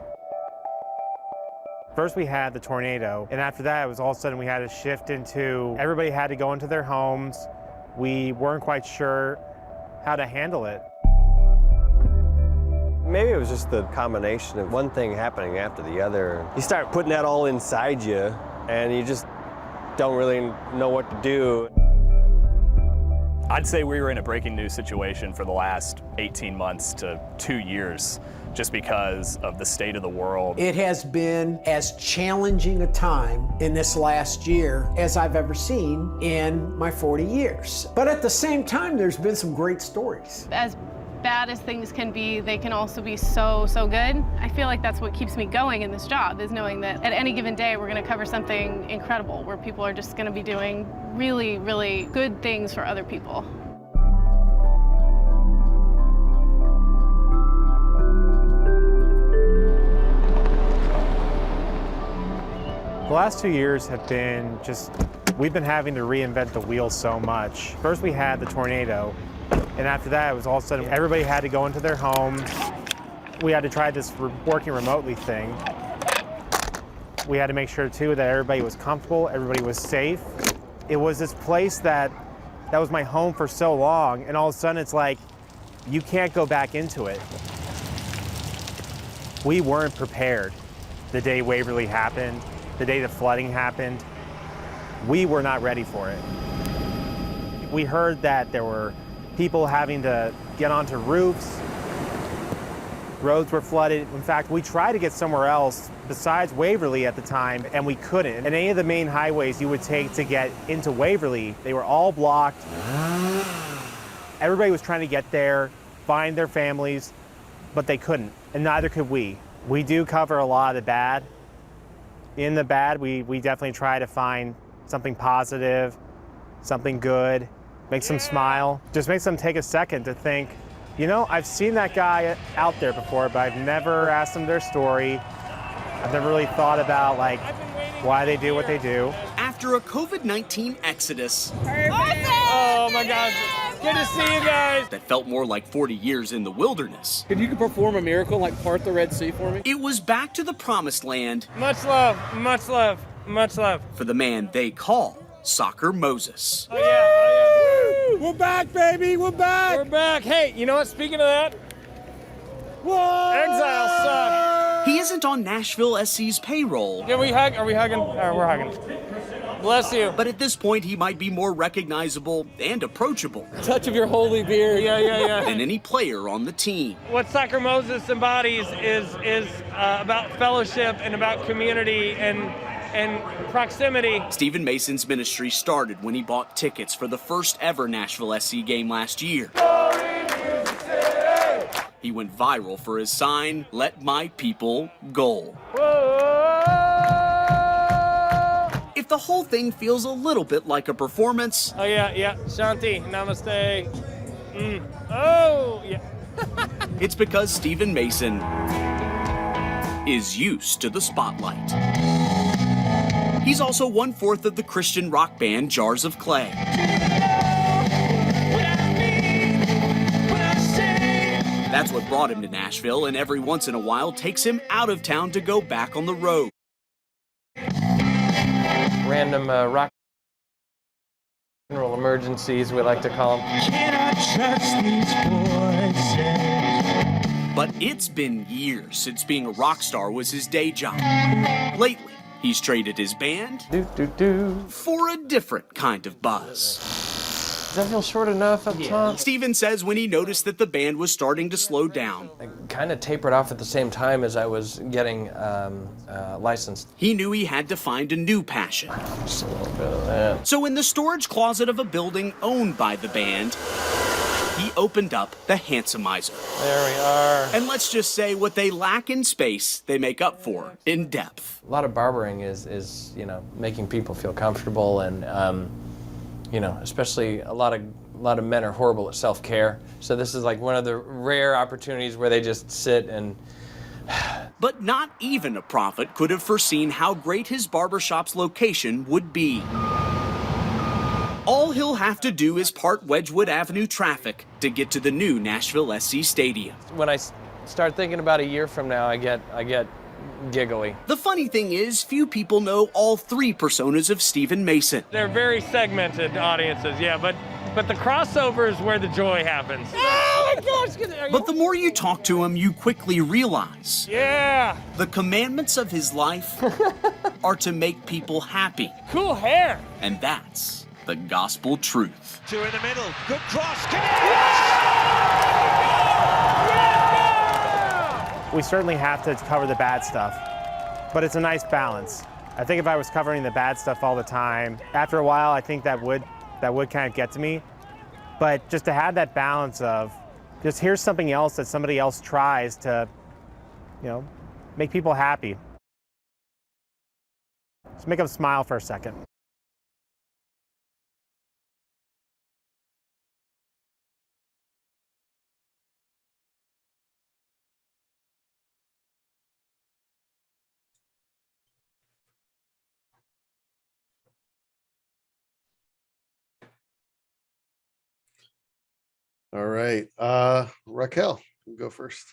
S9: First we had the tornado, and after that it was all of a sudden we had to shift into, everybody had to go into their homes. We weren't quite sure how to handle it.
S15: Maybe it was just the combination of one thing happening after the other. You start putting that all inside you, and you just don't really know what to do.
S6: I'd say we were in a breaking news situation for the last 18 months to 2 years, just because of the state of the world.
S13: It has been as challenging a time in this last year as I've ever seen in my 40 years. But at the same time, there's been some great stories.
S17: As bad as things can be, they can also be so good. I feel like that's what keeps me going in this job, is knowing that at any given day we're going to cover something incredible, where people are just going to be doing really good things for other people.
S9: The last 2 years have been we've been having to reinvent the wheel so much. First we had the tornado, and after that it was all of a sudden everybody had to go into their homes. We had to try this working remotely thing. We had to make sure too that everybody was comfortable, everybody was safe. It was this place that was my home for so long, and all of a sudden it's like, you can't go back into it. We weren't prepared the day Waverly happened, the day the flooding happened. We were not ready for it. We heard that there were people having to get onto roofs. Roads were flooded. In fact, we tried to get somewhere else besides Waverly at the time, and we couldn't. And any of the main highways you would take to get into Waverly, they were all blocked. Everybody was trying to get there, find their families, but they couldn't, and neither could we. We do cover a lot of the bad. In the bad, we definitely try to find something positive, something good, makes them smile. Just makes them take a second to think, you know, I've seen that guy out there before, but I've never asked them their story. I've never really thought about why they do what they do.
S18: After a COVID-19 exodus.
S19: Oh my gosh, good to see you guys.
S18: That felt more like 40 years in the wilderness.
S19: Could you perform a miracle like part the Red Sea for me?
S18: It was back to the promised land.
S19: Much love, much love, much love.
S18: For the man they call Soccer Moses.
S19: Oh yeah. We're back, baby, we're back. We're back. Hey, you know what, speaking of that, whoa! Exile suck.
S18: He isn't on Nashville SC's payroll.
S19: Can we hug? Are we hugging? We're hugging. Bless you.
S18: But at this point, he might be more recognizable and approachable.
S19: Touch of your holy beard. Yeah.
S18: Than any player on the team.
S19: What Soccer Moses embodies is about fellowship and about community and proximity.
S18: Stephen Mason's ministry started when he bought tickets for the first ever Nashville SC game last year. He went viral for his sign, "Let My People Goal." If the whole thing feels a little bit like a performance.
S19: Oh yeah. Shanti, namaste. Oh yeah.
S18: It's because Stephen Mason is used to the spotlight. He's also 1/4 of the Christian rock band Jars of Clay. That's what brought him to Nashville, and every once in a while takes him out of town to go back on the road.
S19: Random rock and roll emergencies, we like to call them.
S18: Cannot trust these voices. But it's been years since being a rock star was his day job. Lately, he's traded his band for a different kind of buzz.
S19: Does that feel short enough up top?
S18: Steven says when he noticed that the band was starting to slow down.
S19: I kind of tapered off at the same time as I was getting licensed.
S18: He knew he had to find a new passion.
S19: Just a little bit of that.
S18: So in the storage closet of a building owned by the band, he opened up the Handsemizer.
S19: There we are.
S18: And let's just say what they lack in space, they make up for in depth.
S19: A lot of barbering is making people feel comfortable, and especially a lot of men are horrible at self-care. So this is like one of the rare opportunities where they just sit and.
S18: But not even a prophet could have foreseen how great his barbershop's location would be. All he'll have to do is part Wedgwood Avenue traffic to get to the new Nashville SC Stadium.
S19: When I start thinking about a year from now, I get giggly.
S18: The funny thing is, few people know all three personas of Stephen Mason.
S9: They're very segmented audiences, yeah, but the crossover is where the joy happens.
S18: Oh my gosh! But the more you talk to him, you quickly realize,
S9: yeah,
S18: the commandments of his life are to make people happy.
S9: Cool hair.
S18: And that's the gospel truth.
S2: Two in the middle, good cross.
S9: We certainly have to cover the bad stuff, but it's a nice balance. I think if I was covering the bad stuff all the time, after a while, I think that would kind of get to me. But just to have that balance of, just here's something else that somebody else tries to, make people happy. Just make them smile for a second.
S1: All right. Raquel, you go first.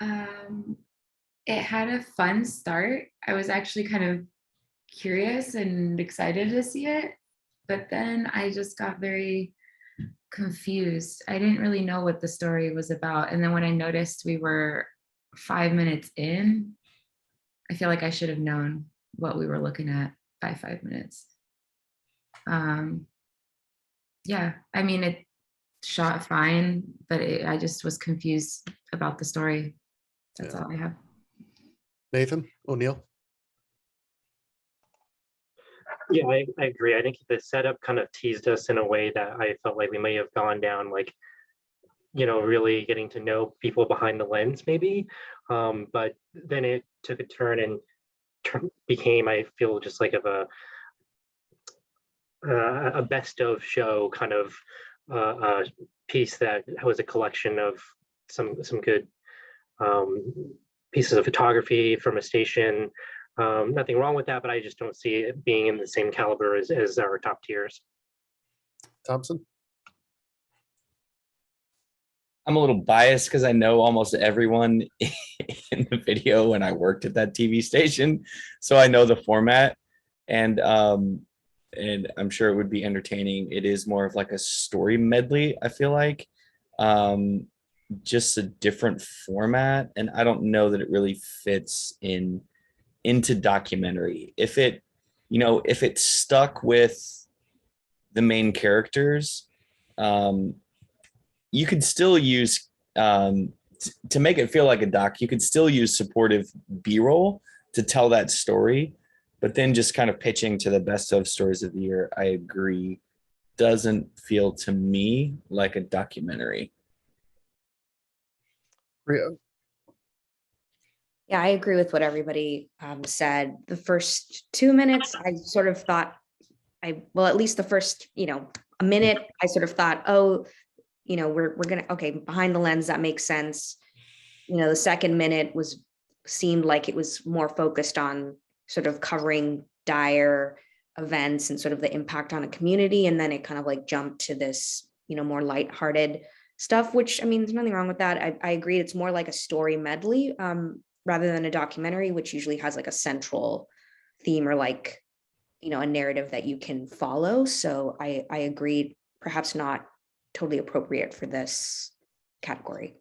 S21: It had a fun start. I was actually kind of curious and excited to see it, but then I just got very confused. I didn't really know what the story was about. And then when I noticed we were 5 minutes in, I feel like I should have known what we were looking at by 5 minutes. Yeah, I mean, it shot fine, but I just was confused about the story. That's all I have.
S1: Nathan O'Neill.
S22: Yeah, I agree. I think the setup kind of teased us in a way that I felt like we may have gone down, like, really getting to know people behind the lens, maybe. But then it took a turn and became, I feel, just like of a best of show kind of piece that was a collection of some good pieces of photography from a station. Nothing wrong with that, but I just don't see it being in the same caliber as our top tiers.
S1: Thompson?
S3: I'm a little biased because I know almost everyone in the video when I worked at that TV station. So I know the format, and I'm sure it would be entertaining. It is more of like a story medley, I feel like. Just a different format, and I don't know that it really fits into documentary. If it stuck with the main characters, you could still use to make it feel like a doc, you could still use supportive B-roll to tell that story, but then just kind of pitching to the best of stories of the year, I agree, doesn't feel to me like a documentary.
S1: Rio.
S20: Yeah, I agree with what everybody said. The first 2 minutes, I sort of thought, at least the first, a minute, I sort of thought, oh, we're gonna, okay, behind the lens, that makes sense. The second minute seemed like it was more focused on sort of covering dire events and sort of the impact on a community. And then it kind of like jumped to this, more lighthearted stuff, which, I mean, there's nothing wrong with that. I agree. It's more like a story medley rather than a documentary, which usually has like a central theme or like, a narrative that you can follow. So I agree, perhaps not totally appropriate for this category.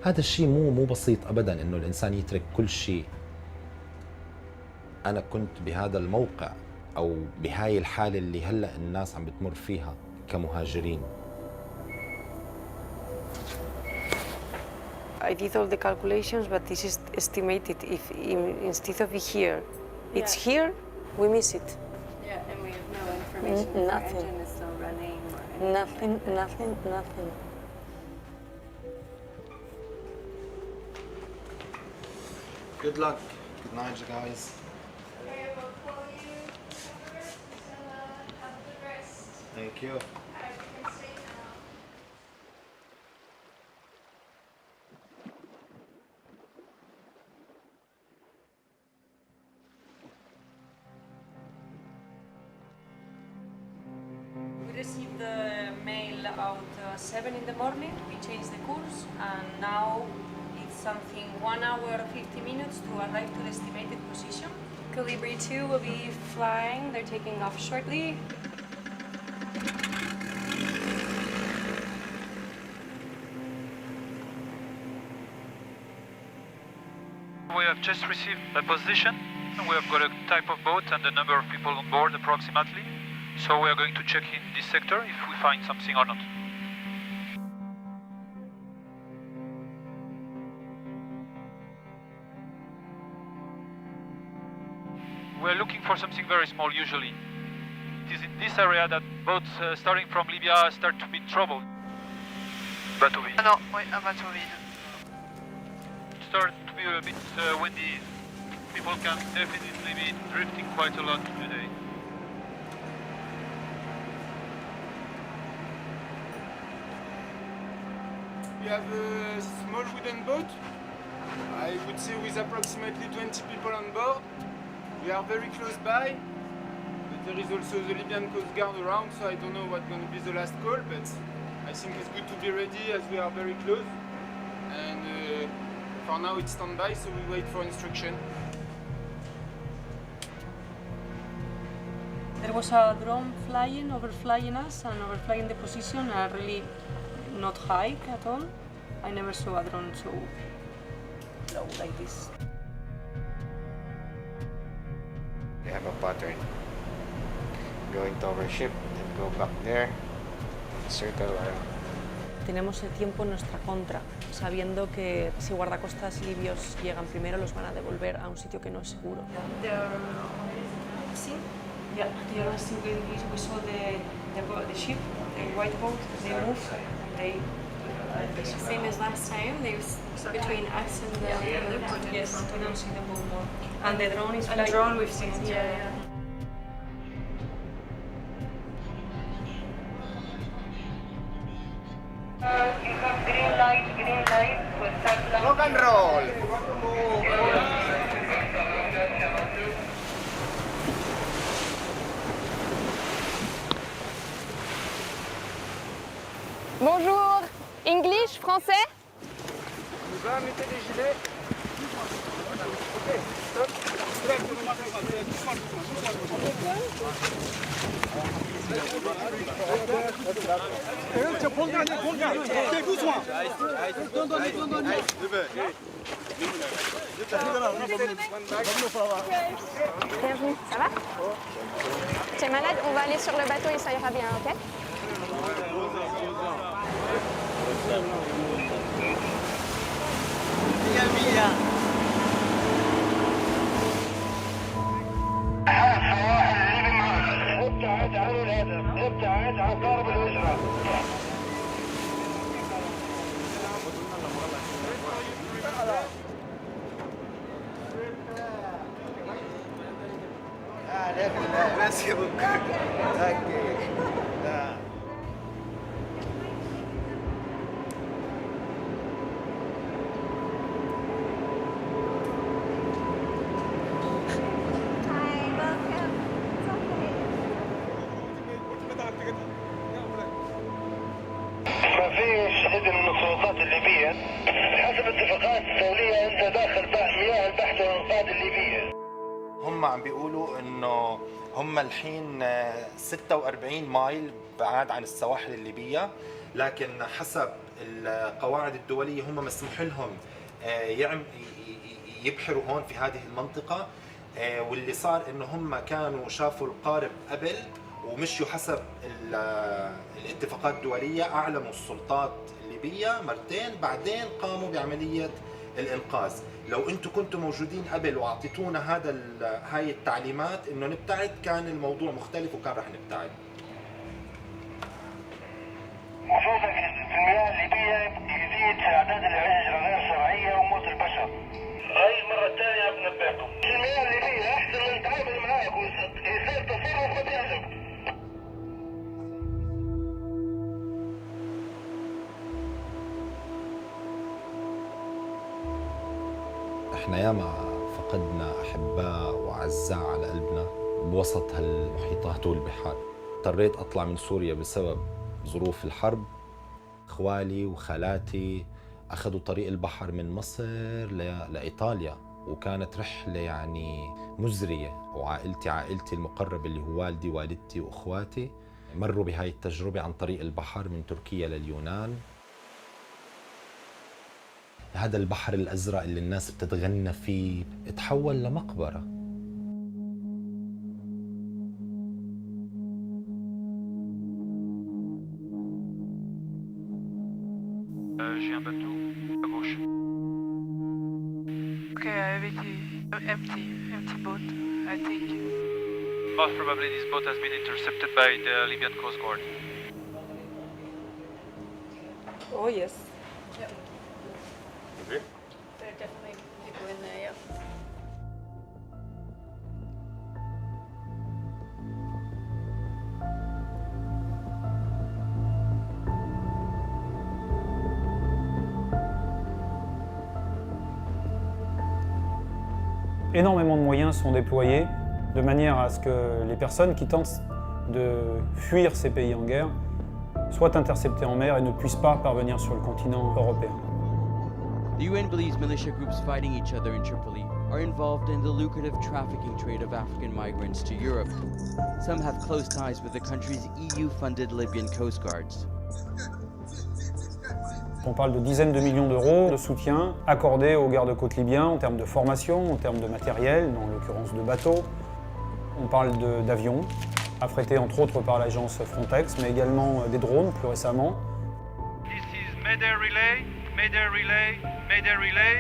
S8: هذا الشيء مو بسيط ابدا انه الانسان يترك كل شيء. انا كنت بهذا الموقع او بهاي الحاله اللي هلا الناس عم بتمر فيها كمهاجرين.
S10: I did all the calculations, but this is estimated. If instead of here
S2: It's here, we miss it.
S12: Yeah, and we have no information if our
S2: Nothing.
S12: engine is still running or anything.
S2: Nothing.
S23: Good luck. Good night, guys. Thank you.
S2: We received the mail about 7 in the morning. We changed the course, and now it's something 1 hour 50 minutes to arrive to the estimated position.
S12: Colibri 2 will be flying. They're taking off shortly.
S10: We have just received a position. We have got a type of boat and the number of people on board approximately. So we are going to check in this sector if we find something or not. We are looking for something very small usually. It is in this area that boats starting from Libya start to be in trouble. Bateau vide.
S14: Non, oui, un bateau vide.
S10: It started to be a bit windy. People can definitely be drifting quite a lot today.
S16: We have a small wooden boat, I would say with approximately 20 people on board. We are very close by, but there is also the Libyan Coast Guard around, so I don't know what's going to be the last call, but I think it's good to be ready as we are very close. And for now it's standby, so we wait for instruction.
S2: There was a drone overflying us and overflying the position, really not high at all. I never saw a drone so low like this.
S25: We have a pattern. Going to our ship, then go back there, circle around.
S2: Tenemos el tiempo en nuestra contra, sabiendo que si guardacostas libios llegan primero los van a devolver a un sitio que no es seguro.
S12: See?
S2: Yeah, they are still we saw the ship, the white boat, they moved, they
S12: Same as last time. There's between us and the other boat.
S2: Yes, we don't see the boat more. And the drone is
S12: And the drone we've seen.
S2: Yeah.
S26: Green light,
S25: Rock and roll!
S17: Bonjour, English, français?
S16: On va mettre les gilets. Ok, stop.
S17: Bienvenue, ça va? Tu es malade? On va aller sur le bateau et ça ira bien, ok?
S26: ابتعد عن الهدف، ابتعد عن ضرب الوجهة.
S25: Gracias.
S26: مفيش إذن من السلطات الليبية حسب اتفاقات دولية أنت داخل مياه البحث والإنقاذ الليبية.
S8: هم عم بيقولوا انه هم الحين 46 مايل بعاد عن السواحل الليبية، لكن حسب القواعد الدولية هم مسموح لهم يبحروا هون في هذه المنطقة. واللي صار انه هم كانوا شافوا القارب قبل ومشوا حسب الاتفاقات الدولية. أعلموا السلطات الليبية مرتين، بعدين قاموا بعملية الانقاذ. لو انتم كنتوا موجودين قبل واعطيتونا هاي التعليمات انه نبتعد، كان الموضوع مختلف وكان رح نبتعد.
S26: وجودك في المياه الليبية يزيد في أعداد الهجرة غير شرعية وموت البشر. هاي المرة الثانية بنبهكم. المياه الليبية أحسن من نتعامل معاك ويصير تصرف ما بيعجبك.
S4: احنا ياما فقدنا أحباء وأعزاء على قلبنا بوسط هالمحيطات والبحار. اضطريت أطلع من سوريا بسبب ظروف الحرب. إخوالي وخالاتي أخذوا طريق البحر من مصر لإيطاليا، وكانت رحلة يعني مزرية. عائلتي المقربة اللي هو والدي والدتي وأخواتي مروا بهاي التجربة عن طريق البحر من تركيا لليونان. هذا البحر الأزرق اللي الناس بتتغنى فيه اتحول لمقبرة.
S10: J'ai un bateau à gauche.
S5: Okay, I have empty boat, I think.
S10: Most probably this boat has been intercepted by the Libyan Coast Guard.
S2: Oh yes.
S5: Yep.
S10: Okay.
S5: There are definitely people in there, yep.
S7: Énormément de moyens sont déployés de manière à ce que les personnes qui tentent de fuir ces pays en guerre soient interceptées en mer et ne puissent pas parvenir sur le continent européen.
S11: The UN believes militia groups fighting each other in Tripoli are involved in the lucrative trafficking trade of African migrants to Europe. Some have close ties with the country's EU-funded Libyan coast guards.
S7: On parle de dizaines de millions d'euros de soutien accordés aux gardes-côtes libyens en termes de formation, en termes de matériel, dans l'occurrence de bateaux. On parle d'avions, affrétés entre autres par l'agence Frontex, mais également des drones plus récemment.
S10: This is Mayday Relay, Mayday Relay, Mayday Relay.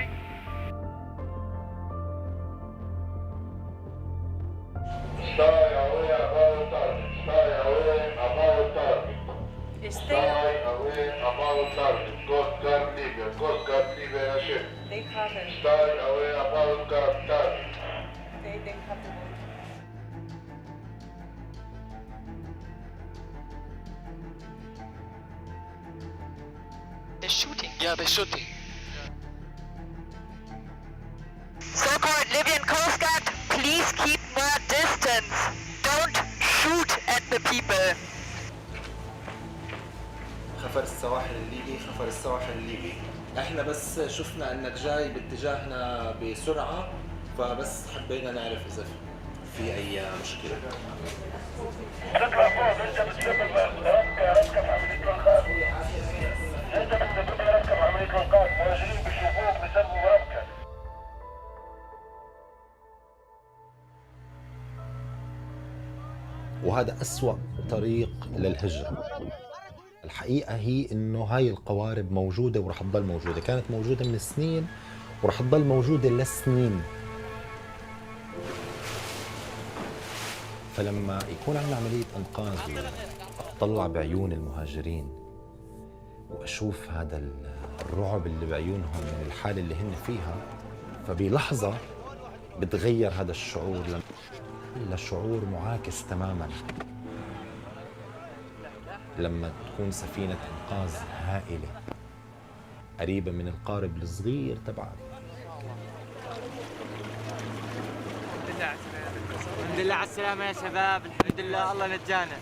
S26: Stay away about target. Stay away about target.
S2: Stay
S26: away about target. Coast Guard Libya. Coast Guard Libya ship.
S2: They haven't.
S26: Stay away about target.
S2: They haven't.
S5: They're shooting.
S26: Yeah, they're shooting.
S5: So-called Libyan Coast Guard, please keep more distance. Don't shoot at the people.
S23: خفر السواحل الليبي، خفر السواحل الليبي. احنا بس شفنا انك جاي باتجاهنا بسرعة، فبس حبينا نعرف اذا في اي مشكلة.
S26: تطلع فوق انت بتسبب ركب عملية انقاذ. انت بتسبب ركب عملية انقاذ، مهاجرين بيشوفوك بسببوا ركب.
S4: وهذا أسوأ طريق للهجرة. الحقيقة هي إنه هاي القوارب موجودة ورح تضل موجودة، كانت موجودة من سنين ورح تضل موجودة لسنين. فلما يكون عندنا عملية إنقاذ وأطلع بعيون المهاجرين وأشوف هذا الرعب اللي بعيونهم من الحالة اللي هن فيها، فبلحظة بتغير هذا الشعور لشعور معاكس تماماً. لما تكون سفينة إنقاذ هائلة قريبة من القارب الصغير تبعك.
S5: الحمد لله على السلامة يا شباب، الحمد لله الله نجانا.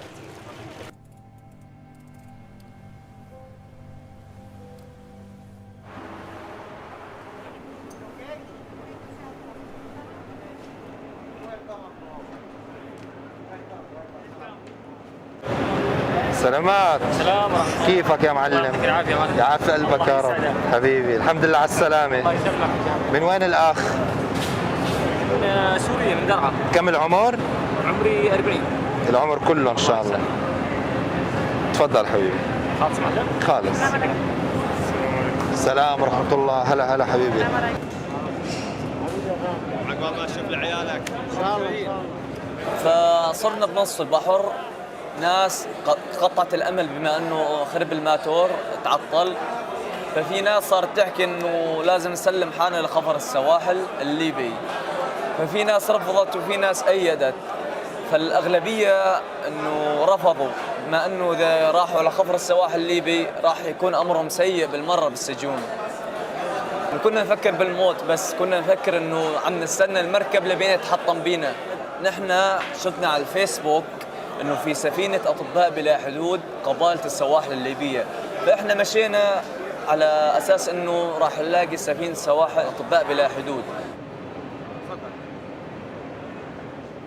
S8: سلامات.
S5: سلامة.
S8: كيفك يا معلم؟
S5: العافية معلم.
S8: يعافي قلبك يا رب. حبيبي الحمد لله على السلامة.
S5: الله يسلمك.
S8: من وين الأخ؟
S5: من سوريا، من درعا.
S8: كم العمر؟
S5: عمري 40.
S8: العمر كله إن شاء الله. تفضل حبيبي.
S5: خالص معلم؟
S8: خالص.
S6: السلام ورحمة الله. هلا هلا حبيبي.
S13: عقبال ما تشوف لعيالك.
S14: فصرنا بنص البحر، ناس قطعت الامل بما انه خرب الماتور تعطل، ففي ناس صارت تحكي انه لازم نسلم حالنا لخفر السواحل الليبي، ففي ناس رفضت وفي ناس ايدت، فالاغلبيه انه رفضوا بما انه اذا راحوا على خفر السواحل الليبي راح يكون امرهم سيء بالمره بالسجون. كنا نفكر بالموت، بس كنا نفكر انه عم نستنى المركب لبين يتحطم بينا. نحن شفنا على الفيسبوك انه في سفينه اطباء بلا حدود قبالة السواحل الليبيه، فاحنا مشينا على اساس انه راح نلاقي سفينه سواحل اطباء بلا حدود.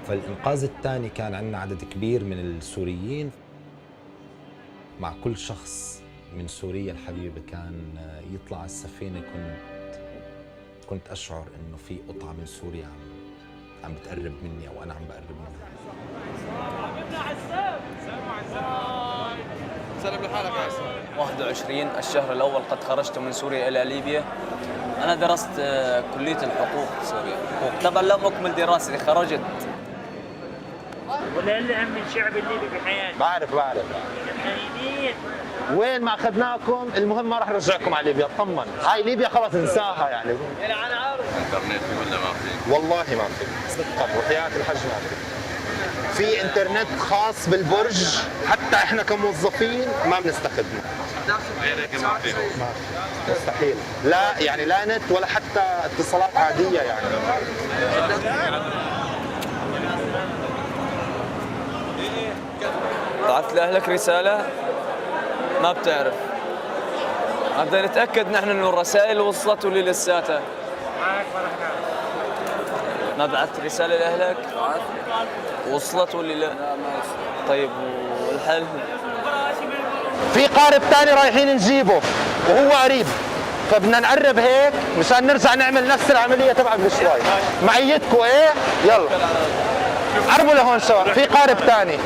S4: فالإنقاذ الثاني كان عندنا عدد كبير من السوريين. مع كل شخص من سوريا الحبيبة كان يطلع على السفينة كنت أشعر إنه في قطعة من سوريا عم بتقرب مني أو أنا عم بقرب منها.
S13: سلم لحالك يا عسى.
S14: 21 الشهر الأول قد خرجت من سوريا إلى ليبيا. أنا درست كلية الحقوق في سوريا، طبعا لا مكمل دراستي، خرجت.
S13: ولا اللي هم الشعب الليبي بحياتي. بعرف الحنينين.
S6: وين ما أخذناكم المهم ما راح نرجعكم على ليبيا، اطمن. هاي ليبيا خلاص انساها يعني.
S13: أنا عارف. انترنت في ولا ما في؟
S6: والله ما في، صدقا وحياة الحج ما في. في انترنت خاص بالبرج، حتى احنا كموظفين ما بنستخدمه.
S13: غير هيك ما فيه.
S6: مستحيل. لا يعني لا نت ولا حتى اتصالات عادية يعني.
S14: بعثت لأهلك رسالة؟ ما بتعرف. بدنا نتأكد نحن إنه الرسائل وصلت ولا لساتها. ما بعثت رسالة لأهلك؟ وصلت ولا لا؟ طيب والحل؟
S6: في قارب ثاني رايحين نجيبه وهو قريب، فبدنا نقرب هيك مشان نرجع نعمل نفس العملية تبع قبل شوي. معيتكم ايه؟ يلا قربوا لهون شباب، في قارب ثاني.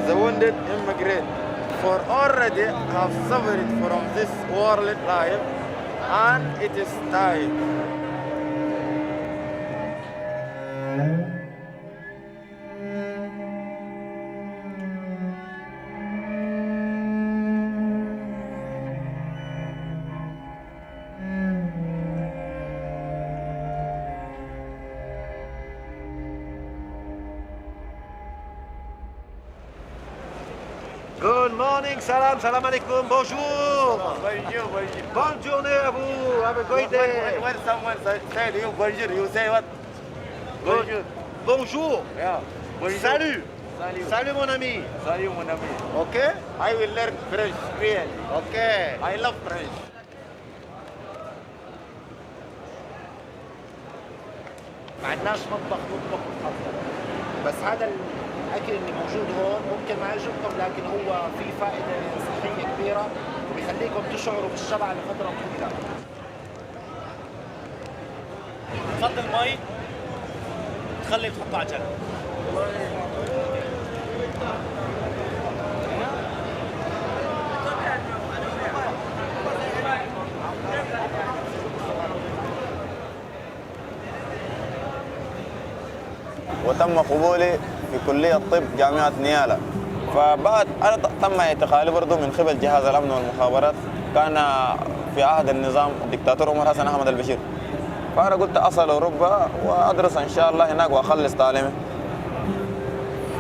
S16: The wounded immigrant for already have suffered from this world life, and it is time.
S6: Good morning, salam alaikum, bonjour. Bonne journée à vous, have a great day.
S16: When someone say to you bonjour, you say what? Bonjour.
S6: Bonjour.
S16: Yeah. Bonjour.
S6: Salut.
S16: Salut.
S6: Salut mon ami.
S16: Salut mon ami.
S6: Okay?
S16: I will learn French really.
S6: Okay.
S16: I love French.
S6: ما عندناش مطبخ نطبخ ونحضر، بس هذا الاكل اللي موجود هون ممكن ما يعجبكم، لكن هو فيه فائده صحيه كبيره وبيخليكم تشعروا بالشبع لفتره طويله.
S13: تفضل مي تخلي تحطه على جنب.
S9: وتم قبولي في كلية طب جامعة نيالا. فبعد أنا تم اعتقالي برضه من قبل جهاز الأمن والمخابرات، كان في عهد النظام الدكتاتور عمر حسن أحمد البشير. فأنا قلت أصل أوروبا وأدرس إن شاء الله هناك وأخلص تعليمي.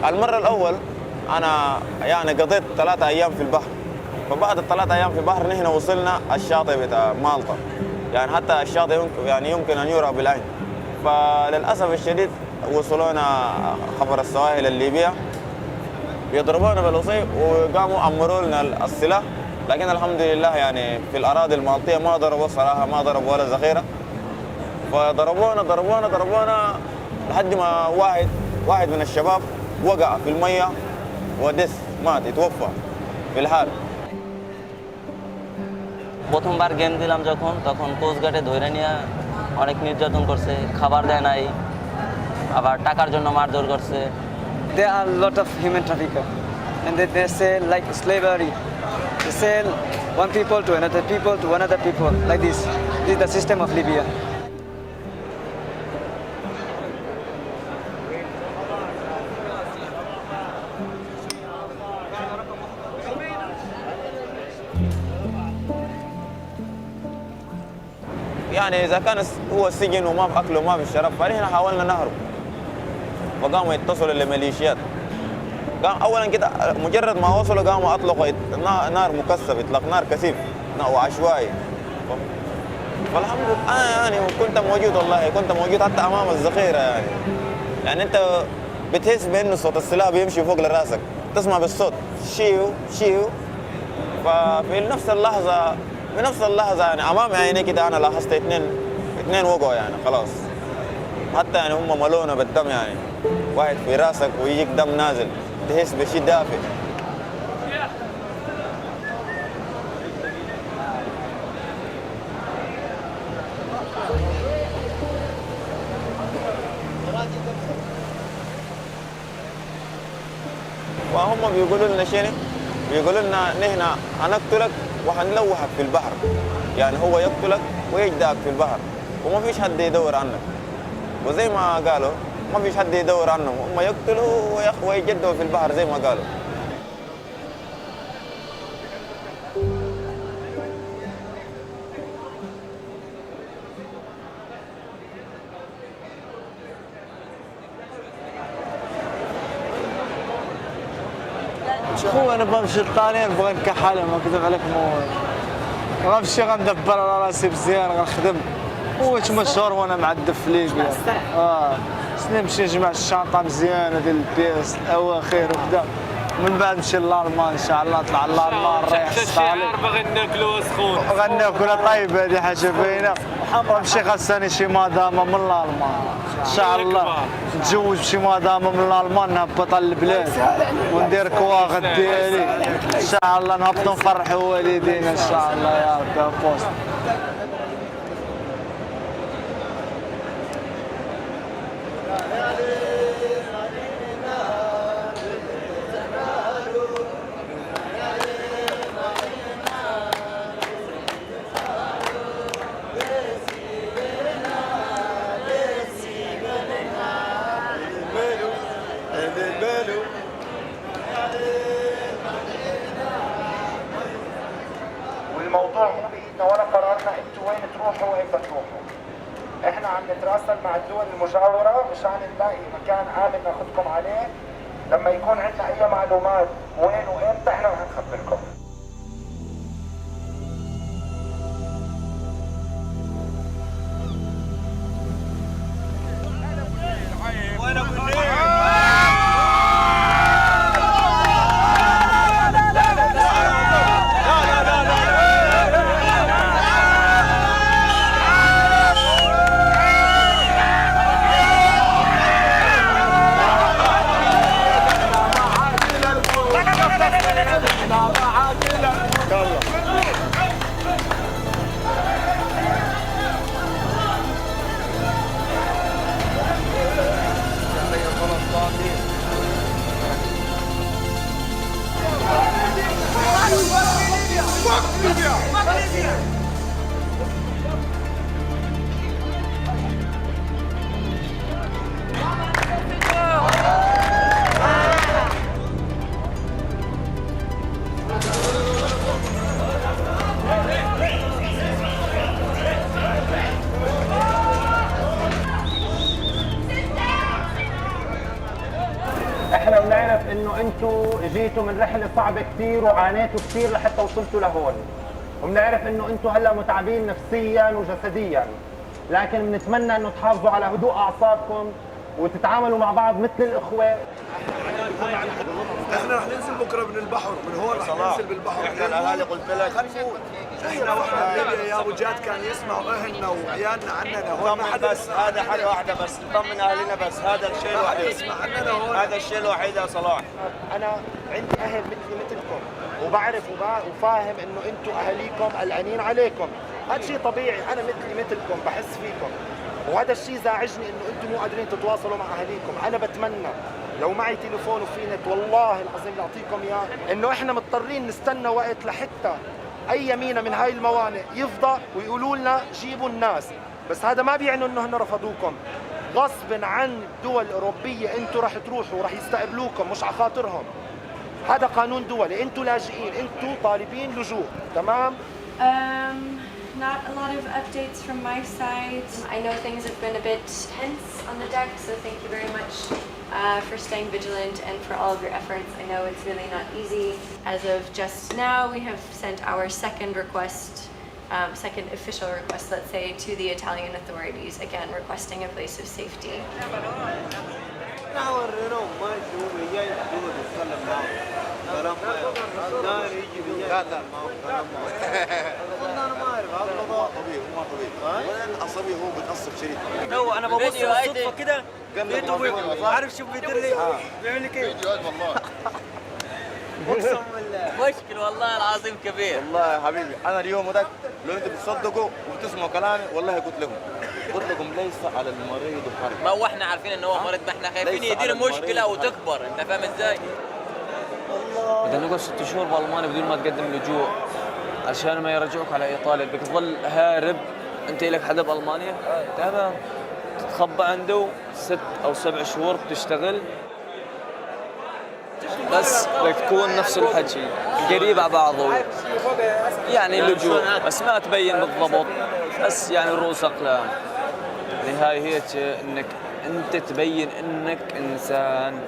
S9: المرة الأول أنا يعني قضيت 3 أيام في البحر، فبعد ال3 أيام في البحر نحن وصلنا الشاطئ بتاع مالطا، يعني حتى الشاطئ يمكن أن يرى بالعين. فللأسف الشديد وصلونا خبر السواحل الليبية يضربونا بالوصي وقاموا أمروا لنا السلاح، لكن الحمد لله يعني في الأراضي المالطية ما ضربوا صراحة، ما ضربوا ولا ذخيرة. فضربونا لحد ما واحد من الشباب وقع في المية ودس مات يتوفى في الحال.
S14: প্রথমবার game দিলাম যখন, তখন কোস্টগার্ডে ধরে নিয়ে অনেক নির্যাতন করছে, খাবার দেয় নাই, আবার টাকার জন্য মারধর করছে।
S15: There are a lot of human trafficker and they sell like slavery. They sell one people to another people like this. This is the system of Libya.
S9: يعني إذا كان هو السجن وما في أكل وما في شراب، فنحن حاولنا نهرب وقاموا يتصلوا للميليشيات. أولا كده مجرد ما وصلوا قاموا أطلقوا نار مكثف، إطلاق نار كثيف وعشوائي. فالحمد لله أنا يعني كنت موجود، والله كنت موجود حتى أمام الذخيرة. يعني أنت بتحس بأنه صوت السلاح بيمشي فوق لراسك، تسمع بالصوت شيو شيو. ففي نفس اللحظة يعني أمام عيني كده أنا لاحظت اثنين وقعوا يعني خلاص، حتى يعني هم ملونا بالدم، يعني واحد في راسك ويجيك دم نازل، تحس بشيء دافئ. وهم بيقولوا لنا شنو؟ بيقولوا لنا نحن هنقتلك وهنلوحك في البحر، يعني هو يقتلك ويجدعك في البحر وما فيش حد يدور عنك. وزي ما قالوا ما فيش حد يدور عنهم، هم يقتلوا ويجدوا في البحر زي ما قالوا.
S15: شوفوا انا بمشي للطالين بغي نكحلهم، ما نكذب عليكم، غنمشي غندبر على راسي مزيان غنخدم مشهور وانا معدب في ليبيا. نمشي نجمع الشنطه مزيانه ديال البيس الاواخر وكذا، من بعد نمشي للالمان ان شاء الله، نطلع للالمان نريح الصالي.
S18: باغي ناكلوها سخون،
S15: غناكلها طيبه هذه حاجه باينه، ونمشي خاصني شي مدامه من الالمان ان شاء الله، نتزوج بشي مدامه من الالمان، نهبط للبلاد وندير كواغد ديالي ان شاء الله، نهبطوا نفرحوا والدينا ان شاء الله يا ربي. بوست
S19: والموضوع مو بايدنا ولا قرارنا انتوا وين تروحوا وين بتروحوا. احنا عم نتراسل مع الدول المجاوره مشان نلاقي مكان امن ناخذكم عليه، لما يكون عندنا اي معلومات وين وامتى احنا رح نخبركم.
S18: لا
S6: جيتوا من رحلة صعبة كثير وعانيتوا كثير لحتى وصلتوا لهون، وبنعرف انه انتم هلا متعبين نفسيا وجسديا، لكن بنتمنى انه تحافظوا على هدوء اعصابكم وتتعاملوا مع بعض مثل الاخوة.
S1: احنا رح ننزل بكره من البحر، من هون رح ننزل بالبحر.
S9: احنا الاهالي قلت لك
S1: احنا واحنا بليبيا يا ابو جاد كان يسمعوا اهلنا وعيالنا عننا هون، ما حدا
S9: بس هذا حاجه واحده بس، نطمن اهالينا بس، هذا الشيء الوحيد
S1: يسمع عننا هون،
S9: هذا الشيء الوحيد يا صلاح.
S19: انا عندي اهل مثلكم وبعرف وفاهم انه انتم اهاليكم قلقانين عليكم، هذا شيء طبيعي، انا مثلكم بحس فيكم، وهذا الشيء زعجني انه انتم مو قادرين تتواصلوا مع اهاليكم. انا بتمنى لو معي تليفون وفي نت والله العظيم لاعطيكم اياه، انه احنا مضطرين نستنى وقت لحتى اي مينا من هاي الموانئ يفضى ويقولوا لنا جيبوا الناس، بس هذا ما بيعني انه هن رفضوكم. غصب عن دول اوروبيه انتم رح تروحوا ورح يستقبلوكم مش على خاطرهم، هذا قانون دولي، انتم لاجئين، انتم طالبين لجوء، تمام؟
S12: Not a lot of updates from my side. I know things have been a bit tense on the deck, so thank you very much for staying vigilant and for all of your efforts. I know it's really not easy. As of just now, we have sent our second request, second official request, let's say, to the Italian authorities, again requesting a place of safety.
S9: عصبي هو بتعصب شديد.
S14: انا ببص بالصدفه كده
S9: لقيته
S14: عارف شو بيدير لي بيعمل لي كيف فيديوهات والله اقسم بالله مشكل والله العظيم كبير.
S9: والله يا حبيبي انا اليوم وذاك لو انتم بتصدقوا وبتسمعوا كلامي والله قلت لكم ليس على المريض حرج.
S14: ما هو احنا عارفين ان هو مريض، ما احنا خايفين يدير مشكله وتكبر، انت فاهم ازاي؟ بدنا نقعد 6 شهور بالمانيا بدون ما تقدم لجوء عشان ما يرجعوك على ايطاليا، بدك تظل هارب. انت لك حدا بالمانيا؟ تمام، تتخبى عنده 6 أو 7 شهور بتشتغل، بس بدك تكون نفس الحكي قريب على بعضه، يعني لجوء بس ما تبين بالضبط، بس يعني رؤوس اقلام. النهايه هي انك انت تبين انك انسان.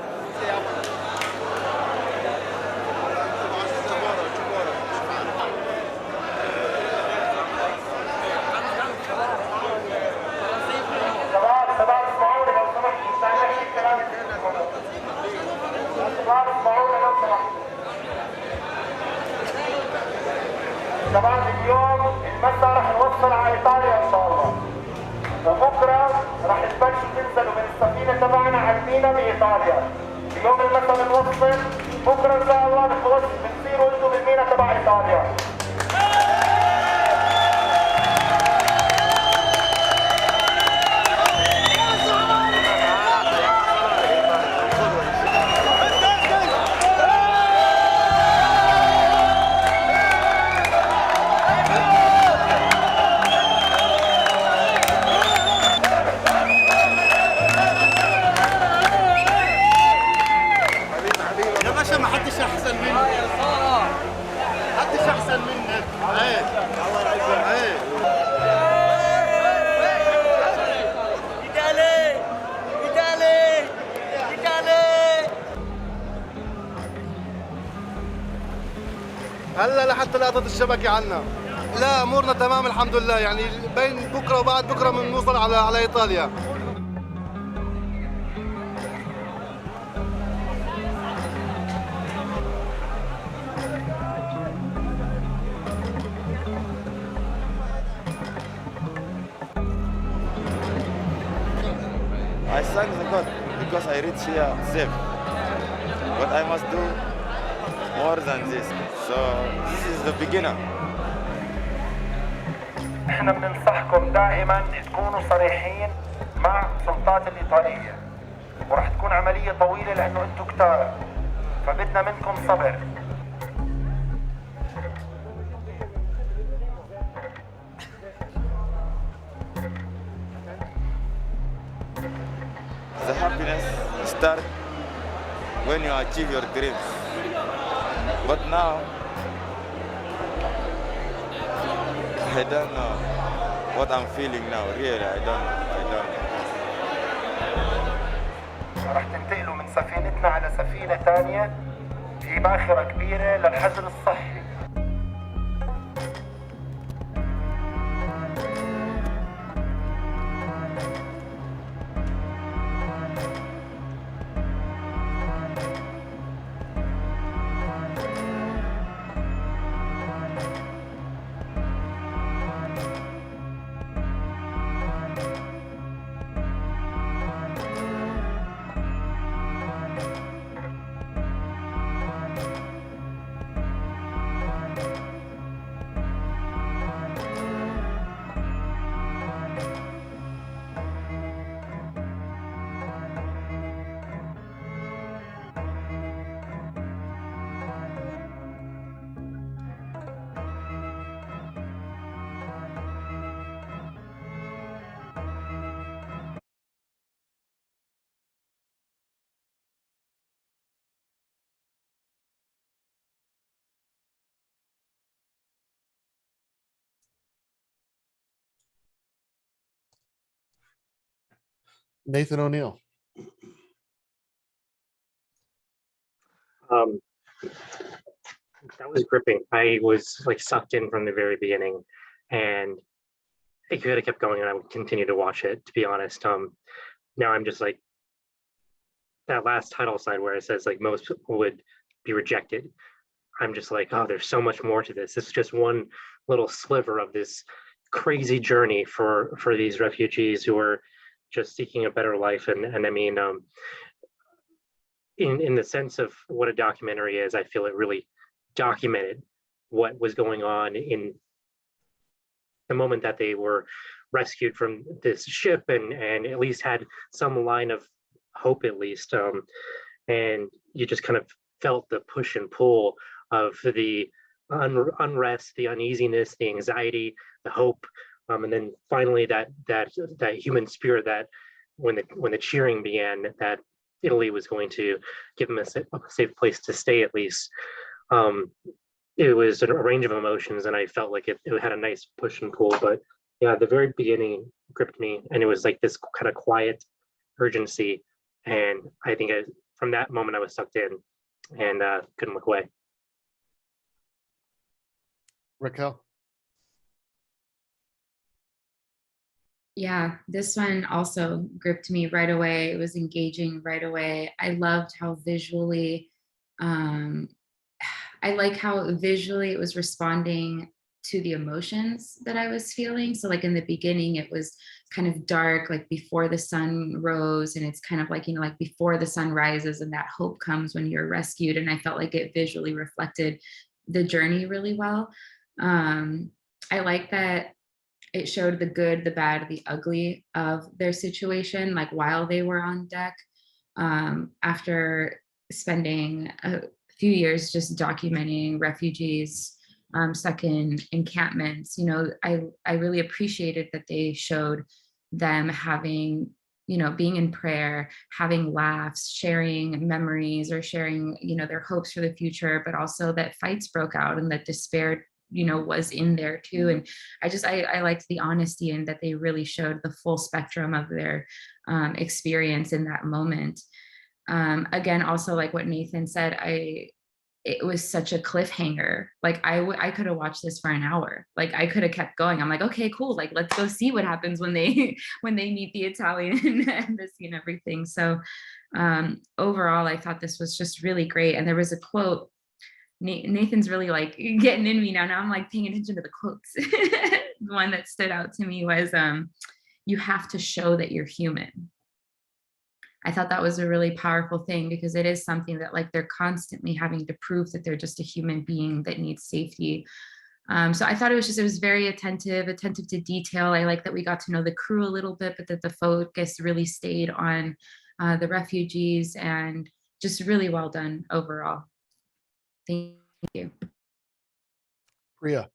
S19: طبعا اليوم المساء رح نوصل على ايطاليا ان شاء الله، وبكره رح تبلشوا تنزلوا من السفينه تبعنا على المينا بايطاليا. اليوم المساء بنوصل، بكره ان شاء الله بتصيروا انتم بالمينا تبع ايطاليا.
S1: هلا لحتى لقطت الشبكة عنا. لا امورنا تمام الحمد لله، يعني بين بكره وبعد بكره بنوصل على ايطاليا.
S9: I thank the God because I reach here safe. But I must do more than this. So this is the beginner.
S19: احنا بننصحكم دائما تكونوا صريحين مع السلطات الايطاليه، وراح تكون عمليه طويله لانه انتم كتار، فبدنا منكم صبر.
S9: The happiness starts when you achieve your dreams. But now, I don't know what I'm feeling now. Really, I don't know.
S19: راح تنتقلوا من سفينتنا على سفينة ثانية في في باخرة كبيرة للحجر الصحي.
S1: Nathan O'Neill.
S3: That was gripping. I was like sucked in from the very beginning, and it could have kept going, and I would continue to watch it. To be honest, now I'm just like that last title slide where it says like most people would be rejected. I'm just like, oh, there's so much more to this. This is just one little sliver of this crazy journey for these refugees who are just seeking a better life. And I mean, in the sense of what a documentary is, I feel it really documented what was going on in the moment that they were rescued from this ship, and at least had some line of hope at least. And you just kind of felt the push and pull of the unrest, the uneasiness, the anxiety, the hope, and then finally that human spirit that when the cheering began, that Italy was going to give them a safe place to stay at least. It was a range of emotions, and I felt like it had a nice push and pull. But yeah, the very beginning gripped me, and it was like this kind of quiet urgency. And I think from that moment I was sucked in and couldn't look away.
S1: Raquel.
S18: Yeah, this one also gripped me right away. It was engaging right away. I loved how visually, I like how visually it was responding to the emotions that I was feeling. So like in the beginning, it was kind of dark, like before the sun rose, and it's kind of like, like before the sun rises and that hope comes when you're rescued. And I felt like it visually reflected the journey really well. I like that it showed the good, the bad, the ugly of their situation, like while they were on deck. After spending a few years just documenting refugees stuck in encampments, I really appreciated that they showed them having, being in prayer, having laughs, sharing memories, or sharing, their hopes for the future, but also that fights broke out and that despair was in there too. And I liked the honesty, and that they really showed the full spectrum of their experience in that moment. Again, also like what Nathan said, it was such a cliffhanger. Like I could have watched this for an hour. Like I could have kept going. I'm like, okay, cool. Like, let's go see what happens when they meet the Italian embassy and everything. So overall, I thought this was just really great. And there was a quote, Nathan's really like getting in me now. Now I'm like paying attention to the quotes. The one that stood out to me was, you have to show that you're human. I thought that was a really powerful thing, because it is something that like they're constantly having to prove that they're just a human being that needs safety. So I thought it was very attentive to detail. I like that we got to know the crew a little bit, but that the focus really stayed on the refugees, and just really well done overall. Thank you.
S1: Priya.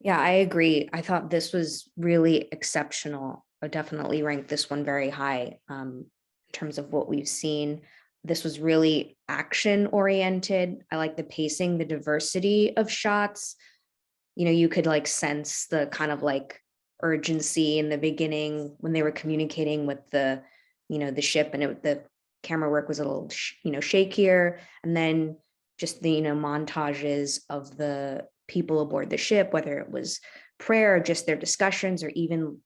S20: Yeah, I agree. I thought this was really exceptional. I would definitely rank this one very high in terms of what we've seen. This was really action oriented. I like the pacing, the diversity of shots. You could like sense the kind of like urgency in the beginning when they were communicating with the, the ship, and the camera work was a little, shakier. And then just the, montages of the people aboard the ship, whether it was prayer, or just their discussions, or even,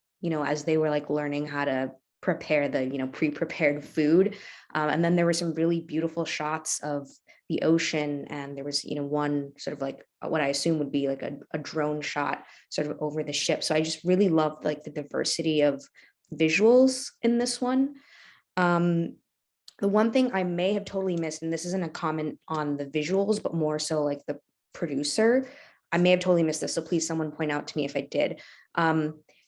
S20: as they were like learning how to prepare the, pre-prepared food. And then there were some really beautiful shots of the ocean, and there was, one sort of like what I assume would be like a drone shot sort of over the ship. So I just really loved like the diversity of visuals in this one. The one thing I may have totally missed, and this isn't a comment on the visuals, but more so like the producer, I may have totally missed this, so please someone point out to me if I did.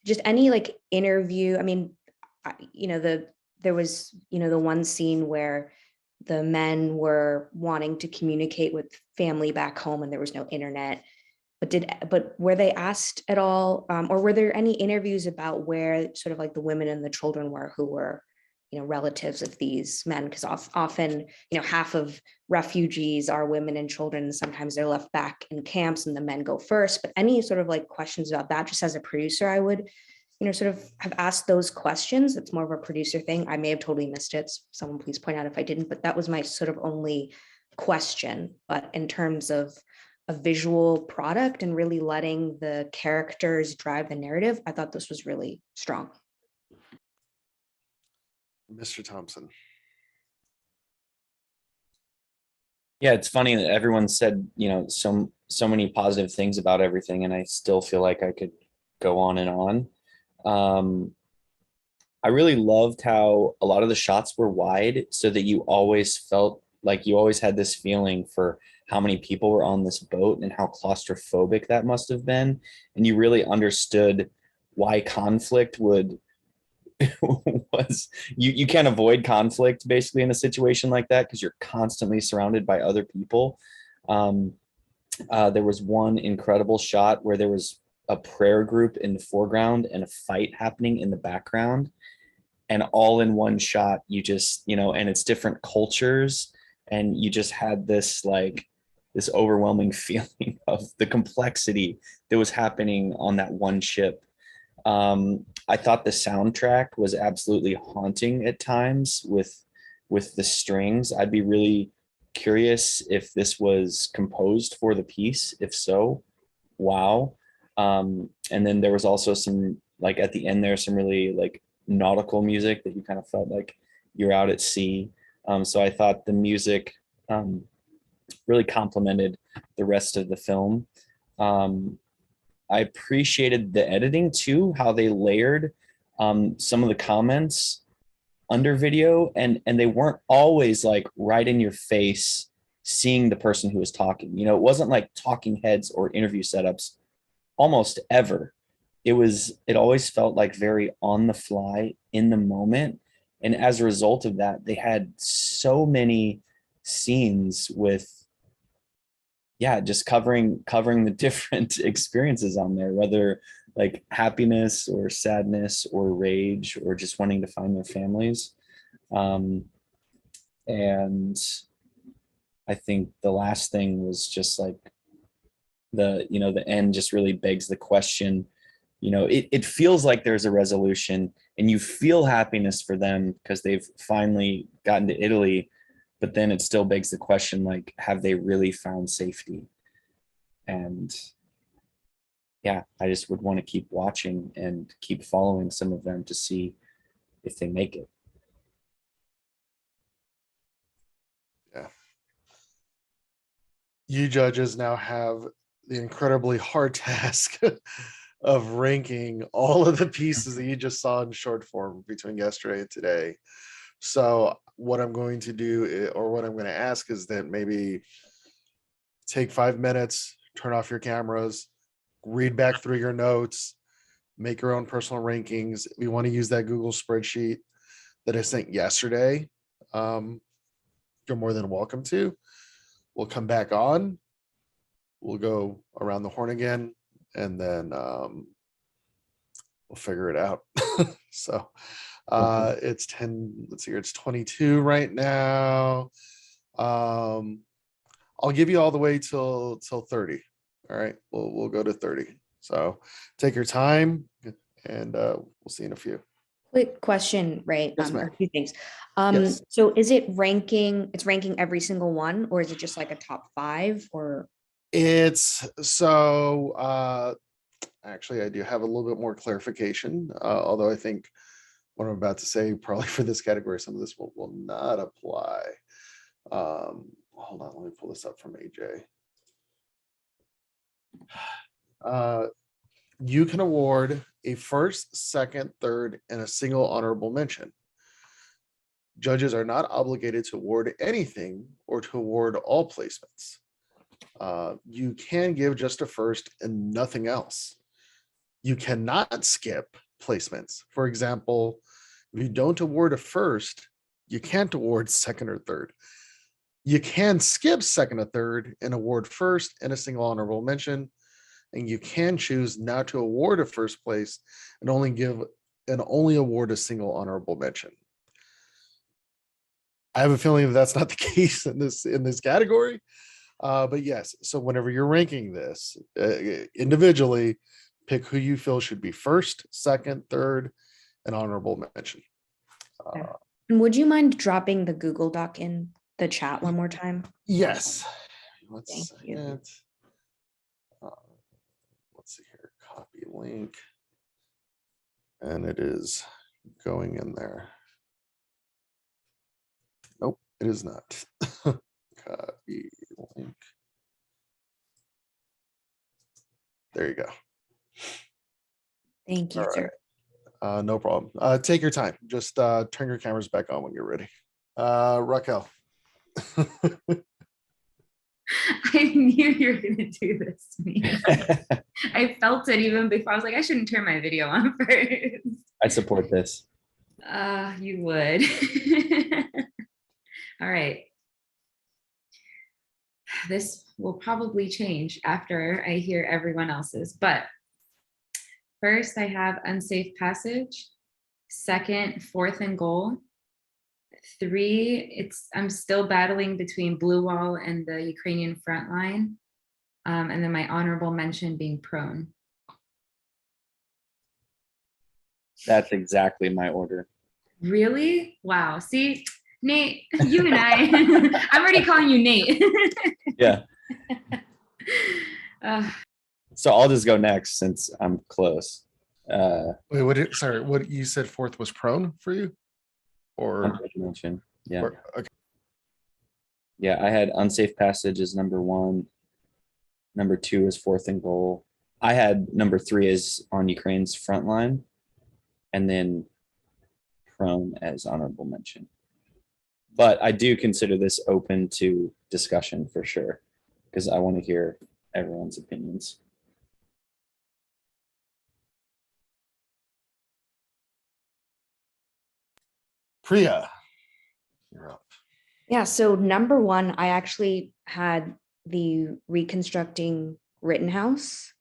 S20: Just any like interview, I mean, there was, the one scene where the men were wanting to communicate with family back home and there was no internet. But were they asked at all, or were there any interviews about where sort of like the women and the children were who were, relatives of these men? Because often, half of refugees are women and children. Sometimes they're left back in camps and the men go first. But any sort of like questions about that, just as a producer, I would, sort of have asked those questions. It's more of a producer thing. I may have totally missed it. Someone please point out if I didn't, but that was my sort of only question. But in terms of a visual product and really letting the characters drive the narrative, I thought this was really strong.
S11: Mr. Thompson.
S17: Yeah, it's funny that everyone said, so many positive things about everything, and I still feel like I could go on and on. I really loved how a lot of the shots were wide, so that you always felt like you always had this feeling for how many people were on this boat and how claustrophobic that must have been. And you really understood why conflict would was you can't avoid conflict basically in a situation like that because you're constantly surrounded by other people. There was one incredible shot where there was a prayer group in the foreground and a fight happening in the background, and all in one shot, you just, and it's different cultures, and you just had this this overwhelming feeling of the complexity that was happening on that one ship. I thought the soundtrack was absolutely haunting at times with the strings. I'd be really curious if this was composed for the piece. If so, wow. And then there was also some, like at the end there, some really like nautical music that you kind of felt like you're out at sea. So I thought the music really complemented the rest of the film. I appreciated the editing too, how they layered some of the comments under video, and they weren't always like right in your face seeing the person who was talking. It wasn't like talking heads or interview setups almost ever. It always felt like very on the fly in the moment. And as a result of that, they had so many scenes with, just covering the different experiences on there, whether like happiness or sadness or rage or just wanting to find their families. And I think the last thing was just like the end just really begs the question. It feels like there's a resolution and you feel happiness for them because they've finally gotten to Italy, but then it still begs the question, like, have they really found safety? And I just would want to keep watching and keep following some of them to see if they make it.
S11: Yeah. You judges now have the incredibly hard task of ranking all of the pieces that you just saw in short form between yesterday and today. So what I'm going to do, or what I'm going to ask, is that maybe take 5 minutes, turn off your cameras, read back through your notes, make your own personal rankings. We want to use that Google spreadsheet that I sent yesterday. You're more than welcome to. We'll come back on. We'll go around the horn again, and then we'll figure it out. So it's 10, let's see here, it's 22 right now. I'll give you all the way till 30. All right, we'll go to 30. So take your time, and we'll see you in a few.
S20: Quick question, right?
S11: Yes,
S20: Or
S11: ma'am.
S20: two things.
S11: Yes.
S20: So is it ranking, it's ranking every single one, or is it just like a top 5 or?
S11: It's so actually I do have a little bit more clarification, although I think what I'm about to say probably for this category, some of this will not apply. Hold on, let me pull this up from AJ. You can award a first, second, third, and a single honorable mention. Judges are not obligated to award anything or to award all placements. You can give just a first and nothing else. You cannot skip placements. For example, if you don't award a first, you can't award second or third. You can skip second or third and award first and a single honorable mention. And you can choose not to award a first place and only award a single honorable mention. I have a feeling that that's not the case in this category. But yes, so whenever you're ranking this individually, pick who you feel should be first, second, third, and honorable mention.
S20: And would you mind dropping the Google Doc in the chat one more time?
S11: Yes.
S20: Thank you.
S11: Let's see here, copy link. And it is going in there. Nope, it is not. Copy link. There you go.
S20: Thank you,
S11: All
S20: sir.
S11: right. No problem. Take your time. Just turn your cameras back on when you're ready. Raquel.
S18: I knew you were going to do this to me. I felt it even before. I was like, I shouldn't turn my video on first.
S17: I support this.
S18: You would. All right. This will probably change after I hear everyone else's, but first I have unsafe passage. Second, 4th and goal. 3, I'm still battling between blue wall and the Ukrainian front line. And then my honorable mention being prone.
S17: That's exactly my order.
S18: Really? Wow. See, Nate, you and I, I'm already calling you Nate.
S17: Yeah. So I'll just go next since I'm close.
S11: Wait, what you said 4th was prone for you? Or
S17: mention. Yeah.
S11: Okay.
S17: Yeah, I had unsafe passage as number 1. Number 2 is 4th and goal. I had number 3 is on Ukraine's front line, and then prone as honorable mention. But I do consider this open to discussion for sure, because I want to hear everyone's opinions.
S11: Priya, you're up.
S20: Yeah, so number 1, I actually had the reconstructing Rittenhouse.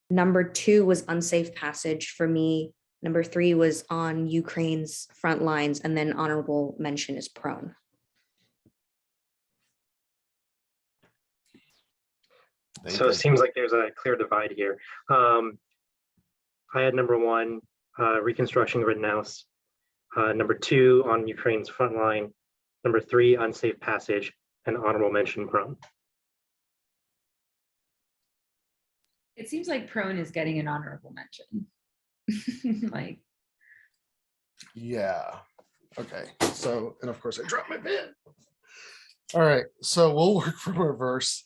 S20: Number 2 was unsafe passage for me. Number 3 was on Ukraine's front lines, and then honorable mention is prone.
S3: So it seems like there's a clear divide here. I had number 1, reconstruction Rittenhouse. Number 2 on Ukraine's front line. Number 3, unsafe passage, and honorable mention prone.
S18: It seems like prone is getting an honorable mention. Like,
S11: yeah. Okay. So, and of course I dropped my pen. All right. So we'll work from reverse.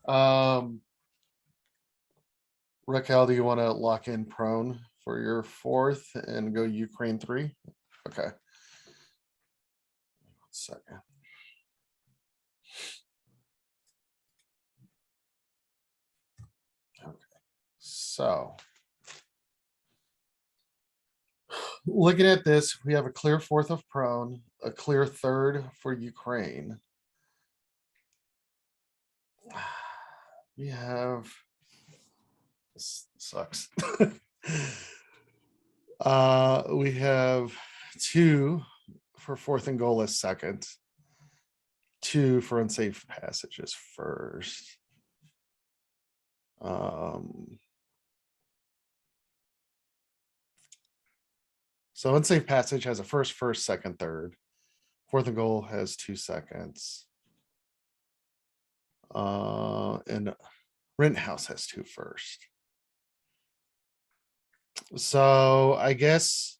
S11: Raquel, do you want to lock in prone for your 4th and go Ukraine 3? Okay. 1 second. Okay. So looking at this, we have a clear 4th of prone, a clear 3rd for Ukraine. We have, this sucks. We have 2 for 4th and goal as second, 2 for unsafe passages first. So unsafe passage has a first, second, third. Fourth and goal has 2 seconds. And Rittenhouse has 2 first. So I guess.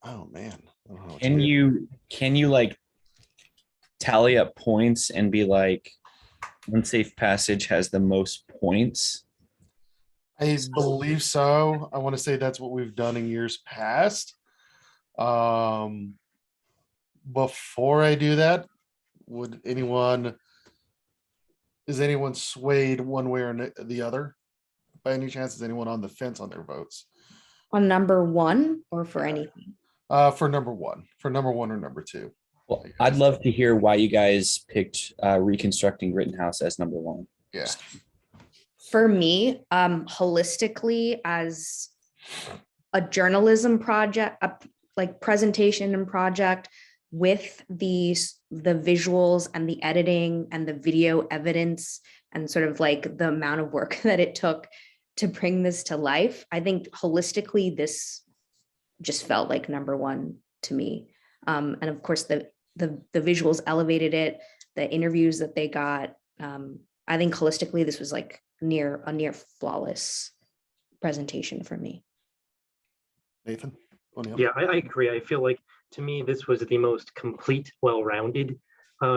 S11: Oh man. I don't know what to do.
S17: Can you like tally up points and be like, unsafe passage has the most points?
S11: I believe so. I want to say that's what we've done in years past. Before I do that, is anyone swayed one way or the other? By any chance, is anyone on the fence on their votes?
S20: On number 1 or for anything?
S11: For number 1 or number 2.
S17: Well, I'd love to hear why you guys picked reconstructing Rittenhouse as number 1.
S11: Yeah.
S20: For me, holistically, as a journalism project, like presentation and project, with the visuals and the editing and the video evidence and sort of like the amount of work that it took to bring this to life, I think holistically this just felt like number 1 to me. And of course the visuals elevated it, the interviews that they got. I think holistically this was like a near flawless presentation for me.
S11: Nathan?
S3: Yeah, I agree. I feel like, to me, this was the most complete, well-rounded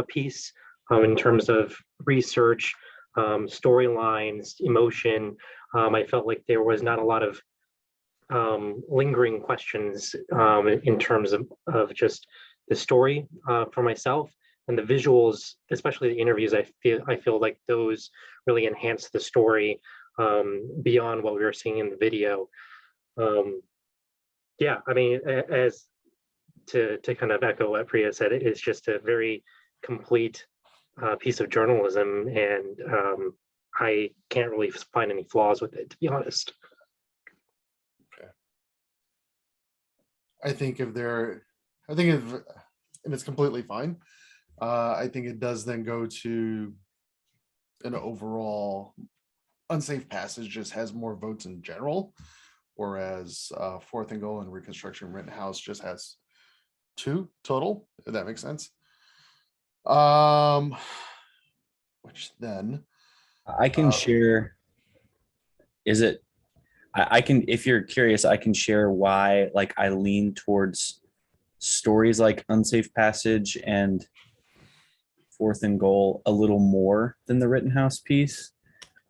S3: piece in terms of research, storylines, emotion. I felt like there was not a lot of lingering questions in terms of just the story for myself, and the visuals, especially the interviews. I feel like those really enhanced the story beyond what we were seeing in the video. Yeah, I mean, as to kind of echo what Priya said, it is just a very complete piece of journalism, and I can't really find any flaws with it, to be honest.
S11: I think and it's completely fine. I think it does then go to an overall unsafe passage just has more votes in general, whereas fourth and goal and reconstruction Rittenhouse just has 2 total, if that makes sense. Which then
S17: I can share. I can, if you're curious, I can share why like I lean towards stories like Unsafe Passage and Fourth and Goal a little more than the Rittenhouse piece.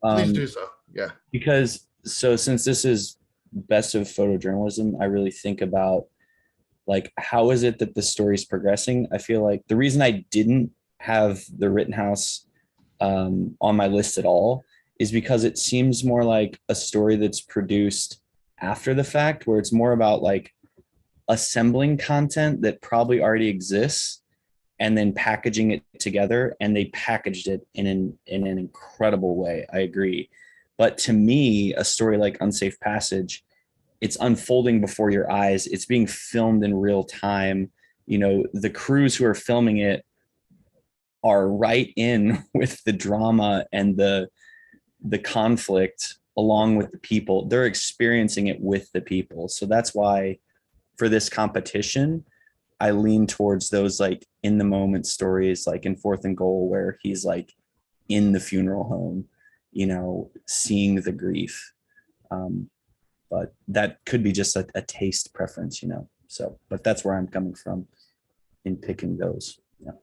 S11: Please do so. Yeah.
S17: Because since this is best of photojournalism, I really think about like, how is it that the story is progressing? I feel like the reason I didn't have the Rittenhouse on my list at all is because it seems more like a story that's produced after the fact, where it's more about like assembling content that probably already exists and then packaging it together, and they packaged it in an incredible way. I agree. But to me, a story like Unsafe Passage, it's unfolding before your eyes. It's being filmed in real time. You know, the crews who are filming it are right in with the drama and the conflict along with the people. They're experiencing it with the people. So that's why for this competition, I lean towards those like in the moment stories, like in Fourth and Goal, where he's like in the funeral home, you know, seeing the grief. But that could be just a taste preference, you know. So, but that's where I'm coming from in picking those. Yeah.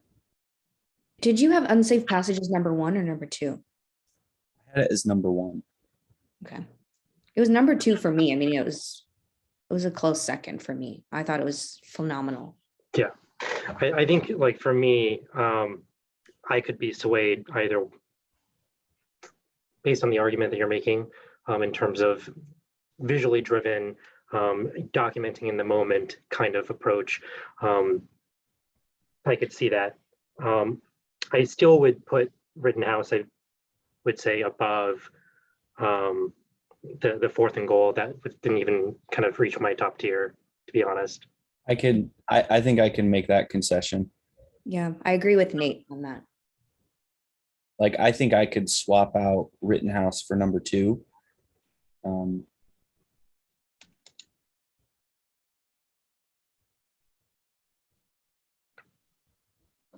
S20: Did you have Unsafe Passages number 1 or number 2?
S17: I had it as number 1.
S20: Okay. It was number 2 for me. I mean, it was a close second for me. I thought it was phenomenal.
S3: Yeah, I think like for me, I could be swayed either based on the argument that you're making in terms of visually driven, documenting in the moment kind of approach. I could see that. I still would put Rittenhouse, I would say, above the Fourth and Goal. That didn't even kind of reach my top tier, to be honest.
S17: I think I can make that concession.
S20: Yeah, I agree with Nate on that.
S17: Like, I think I could swap out Rittenhouse for number 2.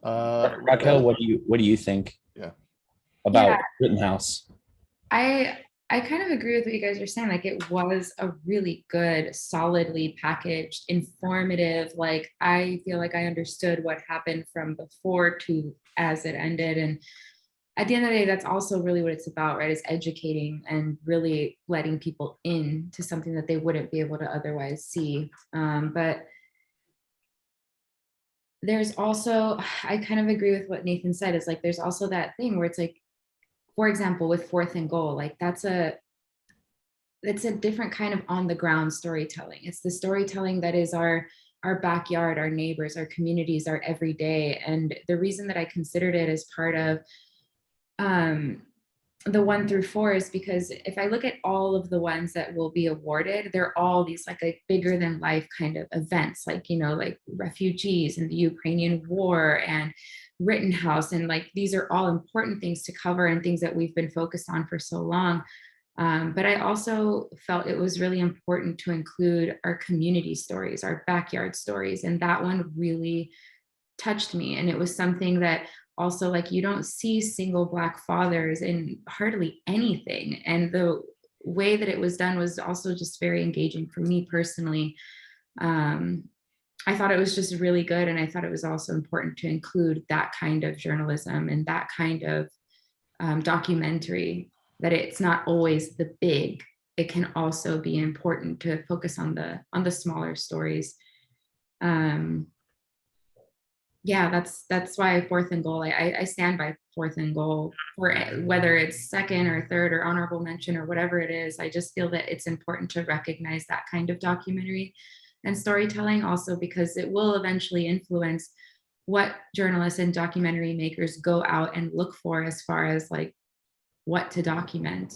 S17: Raquel, what do you think?
S11: Yeah.
S17: About Rittenhouse?
S18: I kind of agree with what you guys are saying. Like, it was a really good, solidly packaged, informative, like, I feel like I understood what happened from before to as it ended. And at the end of the day, that's also really what it's about, right? Is educating and really letting people in to something that they wouldn't be able to otherwise see. But there's also, I kind of agree with what Nathan said, is like, there's also that thing where it's like, for example, with Fourth and Goal, like that's a different kind of on the ground storytelling. It's the storytelling that is our backyard, our neighbors, our communities, our everyday. And the reason that I considered it as part of the 1 through 4 is because if I look at all of the ones that will be awarded, they're all these like bigger than life kind of events, like, you know, like refugees and the Ukrainian war and Rittenhouse. And like, these are all important things to cover and things that we've been focused on for so long. But I also felt it was really important to include our community stories, our backyard stories. And that one really touched me. And it was something that also, like, you don't see single Black fathers in hardly anything. And the way that it was done was also just very engaging for me personally. I thought it was just really good. And I thought it was also important to include that kind of journalism and that kind of documentary, that it's not always the big, it can also be important to focus on the smaller stories. Yeah, that's why Fourth and Goal, I stand by Fourth and Goal, for whether it's second or third or honorable mention or whatever it is. I just feel that it's important to recognize that kind of documentary and storytelling, also because it will eventually influence what journalists and documentary makers go out and look for as far as like what to document,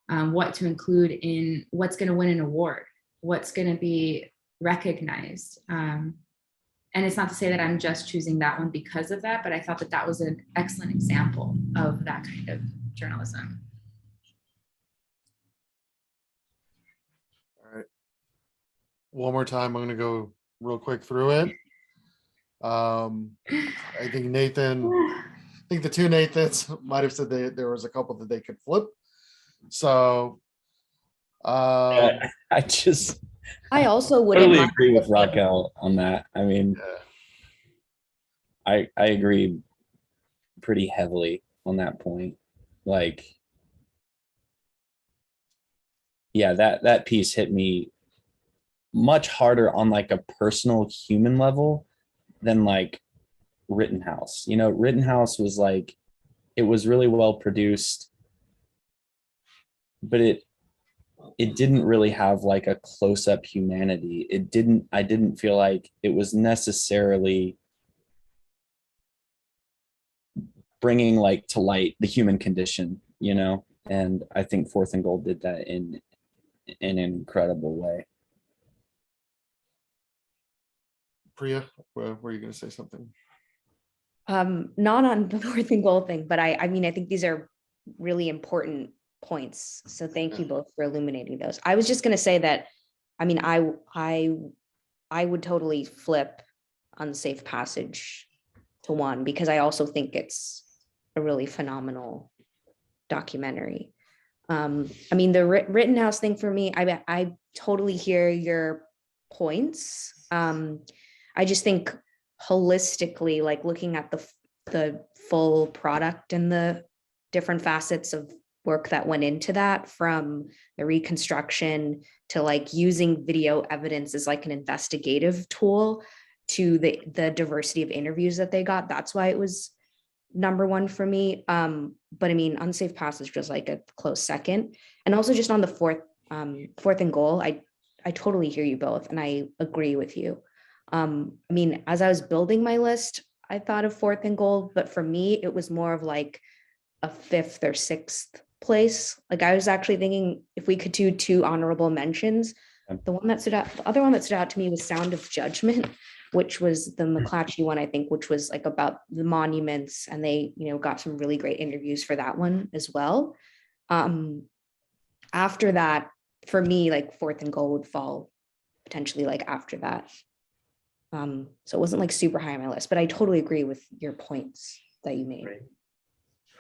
S18: what to include in, what's going to win an award, what's going to be recognized. And it's not to say that I'm just choosing that one because of that, but I thought that that was an excellent example of that kind of journalism.
S11: All right. One more time, I'm going to go real quick through it. I think the two Nathans might have said there was a couple that they could flip. So
S17: I
S20: also
S17: wouldn't totally agree with Raquel on that. I mean, I agree pretty heavily on that point. Like, yeah, that piece hit me much harder on like a personal human level than like Rittenhouse. You know, Rittenhouse was like, it was really well produced, but it didn't really have like a close-up humanity. I didn't feel like it was necessarily bringing like to light the human condition, you know? And I think Fourth and Goal did that in an incredible way.
S11: Priya, were you going to say something?
S20: Not on the Fourth and Goal thing, but I mean, I think these are really important points. So thank you both for illuminating those. I was just going to say that, I mean, I would totally flip Unsafe Passage to 1, because I also think it's a really phenomenal documentary. I mean, the Rittenhouse thing for me, I totally hear your points. I just think holistically, like looking at the full product and the different facets of work that went into that, from the reconstruction to like using video evidence as like an investigative tool, to the diversity of interviews that they got. That's why it was number 1 for me. But I mean, Unsafe Passage was like a close second. And also just on the Fourth and Goal, I totally hear you both, and I agree with you. I mean, as I was building my list, I thought of Fourth and Goal, but for me, it was more of like a 5th or 6th place. Like, I was actually thinking if we could do 2 honorable mentions. The other one that stood out to me was Sound of Judgment, which was the McClatchy one, I think, which was like about the monuments, and they, you know, got some really great interviews for that one as well. After that, for me, like Fourth and Goal would fall potentially like after that. So it wasn't like super high on my list, but I totally agree with your points that you made.
S3: Right.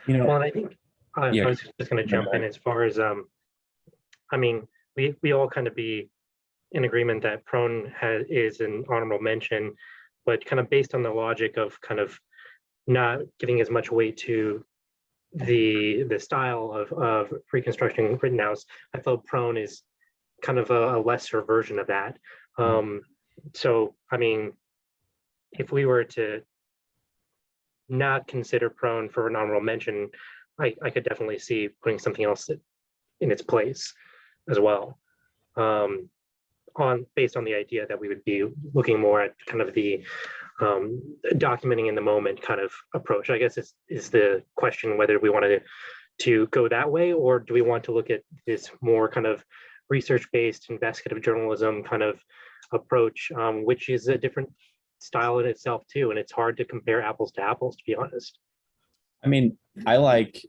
S17: You know,
S3: well, I think I
S17: yeah.
S3: was just going to jump in as far as I mean, we all kind of be in agreement that prone is an honorable mention, but kind of based on the logic of kind of not giving as much weight to the style of reconstructing Rittenhouse, I felt prone is kind of a lesser version of that. So, I mean, if we were to not consider prone for an honorable mention, I could definitely see putting something else in its place as well. Based on the idea that we would be looking more at kind of the documenting in the moment kind of approach. I guess is the question whether we wanted to go that way, or do we want to look at this more kind of research-based investigative journalism kind of approach, which is a different style in itself too, and it's hard to compare apples to apples, to be honest.
S17: I mean, I like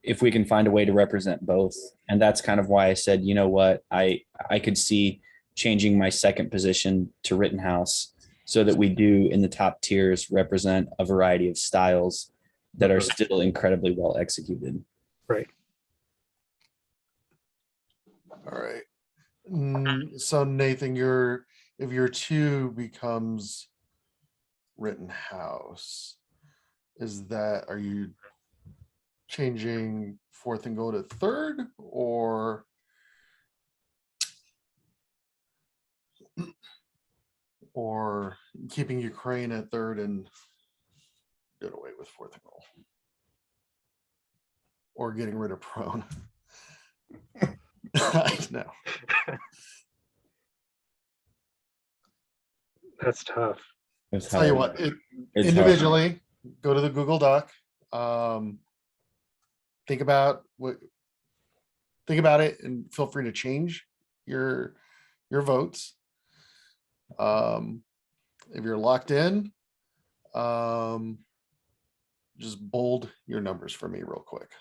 S17: if we can find a way to represent both, and that's kind of why I said, you know what, I could see changing my second position to Rittenhouse so that we do in the top tiers represent a variety of styles that are still incredibly well executed.
S3: Right.
S11: All right. So Nathan, if your 2 becomes Rittenhouse, are you changing 4th and go to 3rd, or keeping Ukraine at 3rd and doing away with 4th and goal, or getting rid of prone? I know.
S3: That's tough.
S11: Tell you what, individually, go to the Google Doc. Think about it, and feel free to change your votes. If you're locked in, just bold your numbers for me real quick.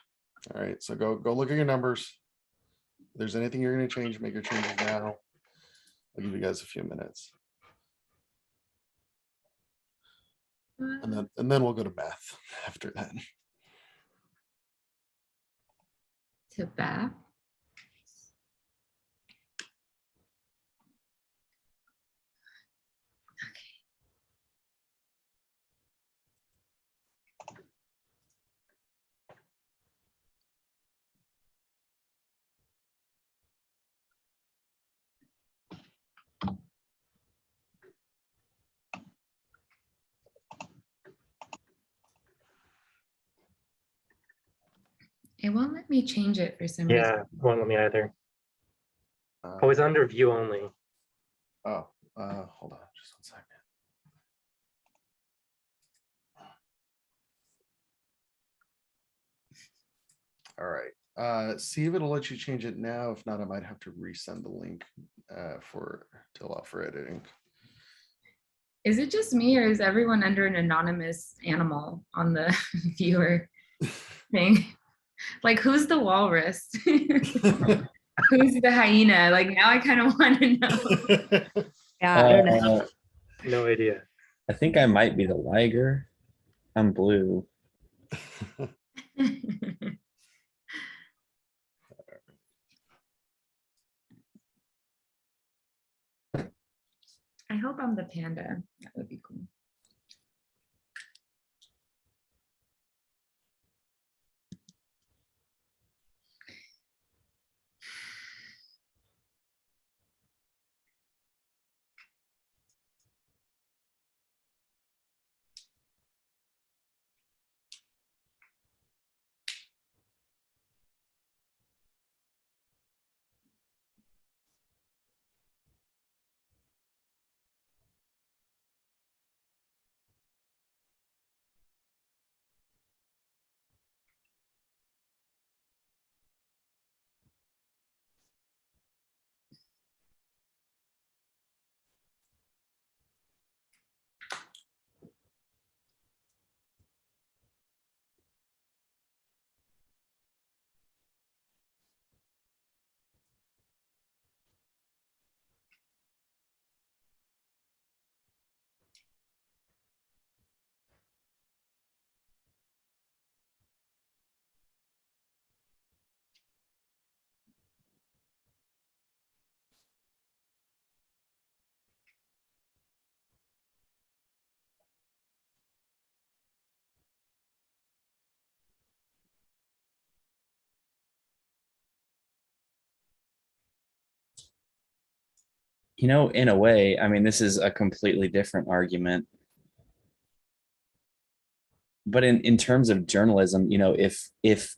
S11: All right, so go look at your numbers. If there's anything you're going to change, make your changes now. I'll give you guys a few minutes. And then we'll go to math after that.
S18: To Beth. It won't let me change it for some reason.
S3: Yeah, won't let me either. I was under view only.
S11: Oh, hold on just 1 second. All right. See if it'll let you change it now. If not, I might have to resend the link to allow for editing.
S18: Is it just me, or is everyone under an anonymous animal on the viewer thing? Like, who's the walrus? Who's the hyena? Like, now I kind of want to know.
S20: Yeah, I don't know.
S3: No idea.
S17: I think I might be the liger. I'm blue.
S18: I hope I'm the panda. That would be cool.
S17: You know, in a way, I mean, this is a completely different argument. But in terms of journalism, you know, if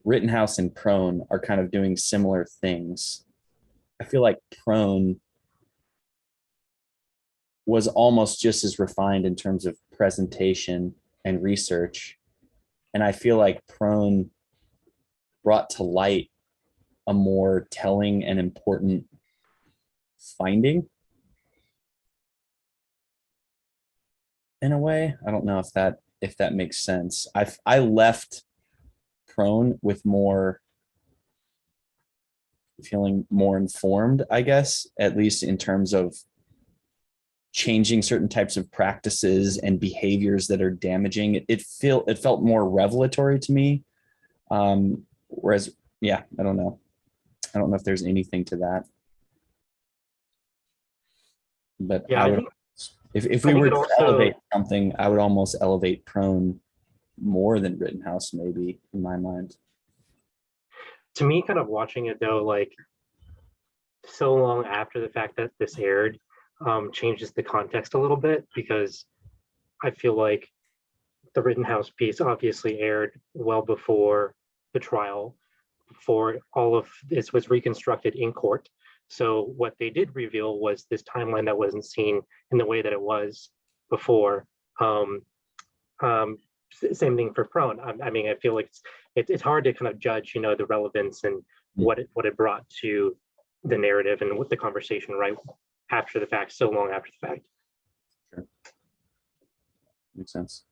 S17: Rittenhouse and Prone are kind of doing similar things, I feel like Prone was almost just as refined in terms of presentation and research. And I feel like Prone brought to light a more telling and important finding in a way. I don't know if that makes sense. I left Prone with more feeling more informed, I guess, at least in terms of changing certain types of practices and behaviors that are damaging. It felt more revelatory to me. Whereas, yeah, I don't know if there's anything to that. But
S3: Yeah,
S17: I would, if we were to elevate something, I would almost elevate Prone more than Rittenhouse, maybe, in my mind.
S3: To me, kind of watching it though, like so long after the fact that this aired, changes the context a little bit, because I feel like the Rittenhouse piece obviously aired well before the trial, before all of this was reconstructed in court. So what they did reveal was this timeline that wasn't seen in the way that it was before. Same thing for Prone. I mean, I feel like it's hard to kind of judge, you know, the relevance and what it brought to the narrative and what the conversation right after the fact, so long after the fact.
S17: Sure. Makes sense.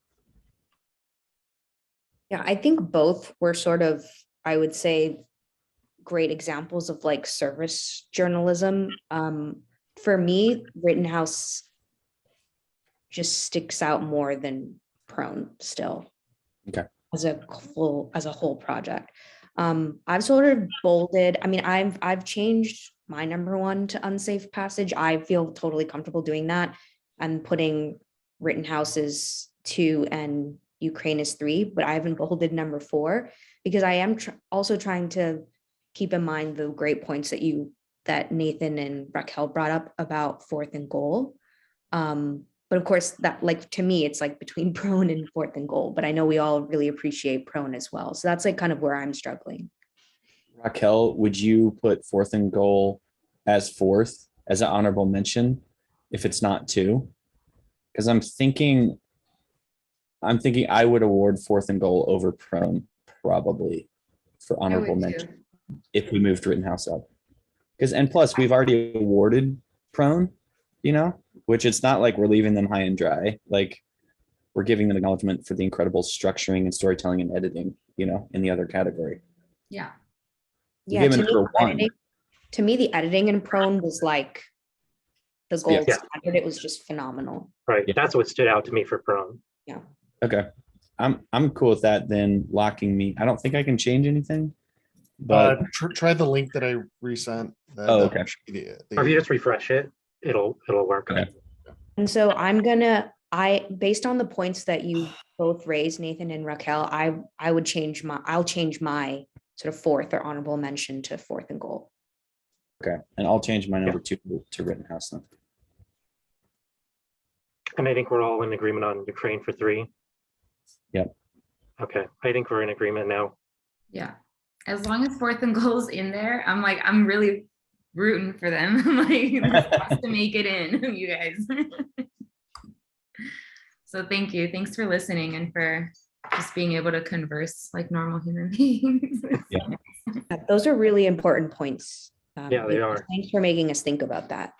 S20: Yeah, I think both were sort of, I would say, great examples of like service journalism. For me, Rittenhouse just sticks out more than Prone still.
S17: Okay.
S20: As a whole project. I've sort of bolded. I mean, I've changed my number one to unsafe passage. I feel totally comfortable doing that and putting Rittenhouse as 2 and Ukraine is 3, but I haven't bolded number 4 because I am also trying to keep in mind the great points that Nathan and Raquel brought up about 4th and goal. But of course, that, like, to me, it's like between Prone and 4th and goal, but I know we all really appreciate Prone as well. So that's like kind of where I'm struggling.
S17: Raquel, would you put 4th and goal as 4th as an honorable mention if it's not 2? Because I'm thinking I would award 4th and goal over Prone probably for honorable mention if we moved Rittenhouse up. And plus we've already awarded Prone, you know, which it's not like we're leaving them high and dry. Like, we're giving them acknowledgement for the incredible structuring and storytelling and editing, you know, in the other category.
S18: Yeah.
S20: Yeah. To me, the editing in Prone was like the gold standard. It was just phenomenal.
S3: Right. That's what stood out to me for Prone.
S20: Yeah.
S17: Okay. I'm cool with that then, locking me. I don't think I can change anything, but
S11: try the link that I resent.
S17: Okay.
S3: Or if you just refresh it, it'll work.
S17: Okay.
S20: And so based on the points that you both raised, Nathan and Raquel, I'll change my sort of 4th or honorable mention to 4th and goal.
S17: Okay. And I'll change my number 2 to Rittenhouse then.
S3: And I think we're all in agreement on Ukraine for 3.
S17: Yep.
S3: Okay. I think we're in agreement now.
S18: Yeah. As long as 4th and goal's in there, I'm really rooting for them. I'm like, this has to make it in, you guys. So thank you. Thanks for listening and for just being able to converse like normal human beings.
S17: Yeah.
S20: Those are really important points.
S3: Yeah, they are.
S20: Thanks for making us think about that.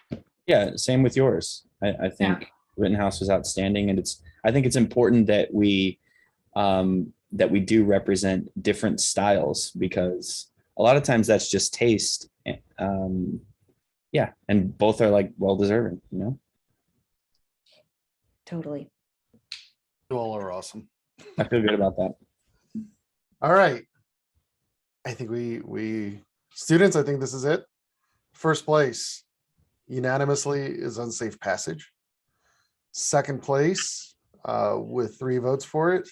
S17: Yeah, same with yours. I think Rittenhouse was outstanding, and I think it's important that we do represent different styles, because a lot of times that's just taste. Yeah, and both are like well deserving, you know.
S20: Totally.
S11: You all are awesome.
S17: I feel good about that.
S11: All right. I think we students, I think this is it. First place unanimously is unsafe passage. Second place, with 3 votes for it,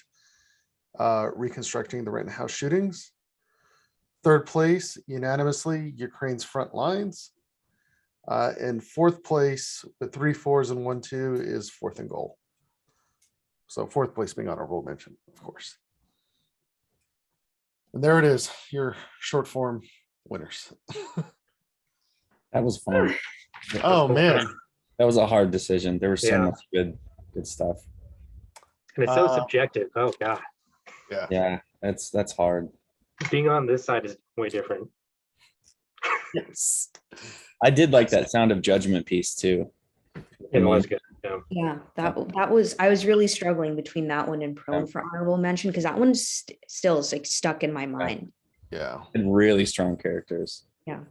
S11: reconstructing the Rittenhouse shootings. Third place, unanimously, Ukraine's front lines. And fourth place with 3 4s and 1 2 is 4th and goal. So fourth place being honorable mention, of course. And there it is, your short form winners.
S17: That was fun.
S11: Oh man,
S17: that was a hard decision. There was so
S3: Yeah.
S17: much good stuff.
S3: And it's so subjective. Oh God.
S17: Yeah, that's hard.
S3: Being on this side is way different.
S11: Yes.
S17: I did like that Sound of Judgment piece too.
S3: It was good. Yeah.
S20: Yeah, that was, I was really struggling between that one and prone for honorable mention, because that one's still is like stuck in my mind.
S11: Yeah.
S17: And really strong characters.
S20: Yeah.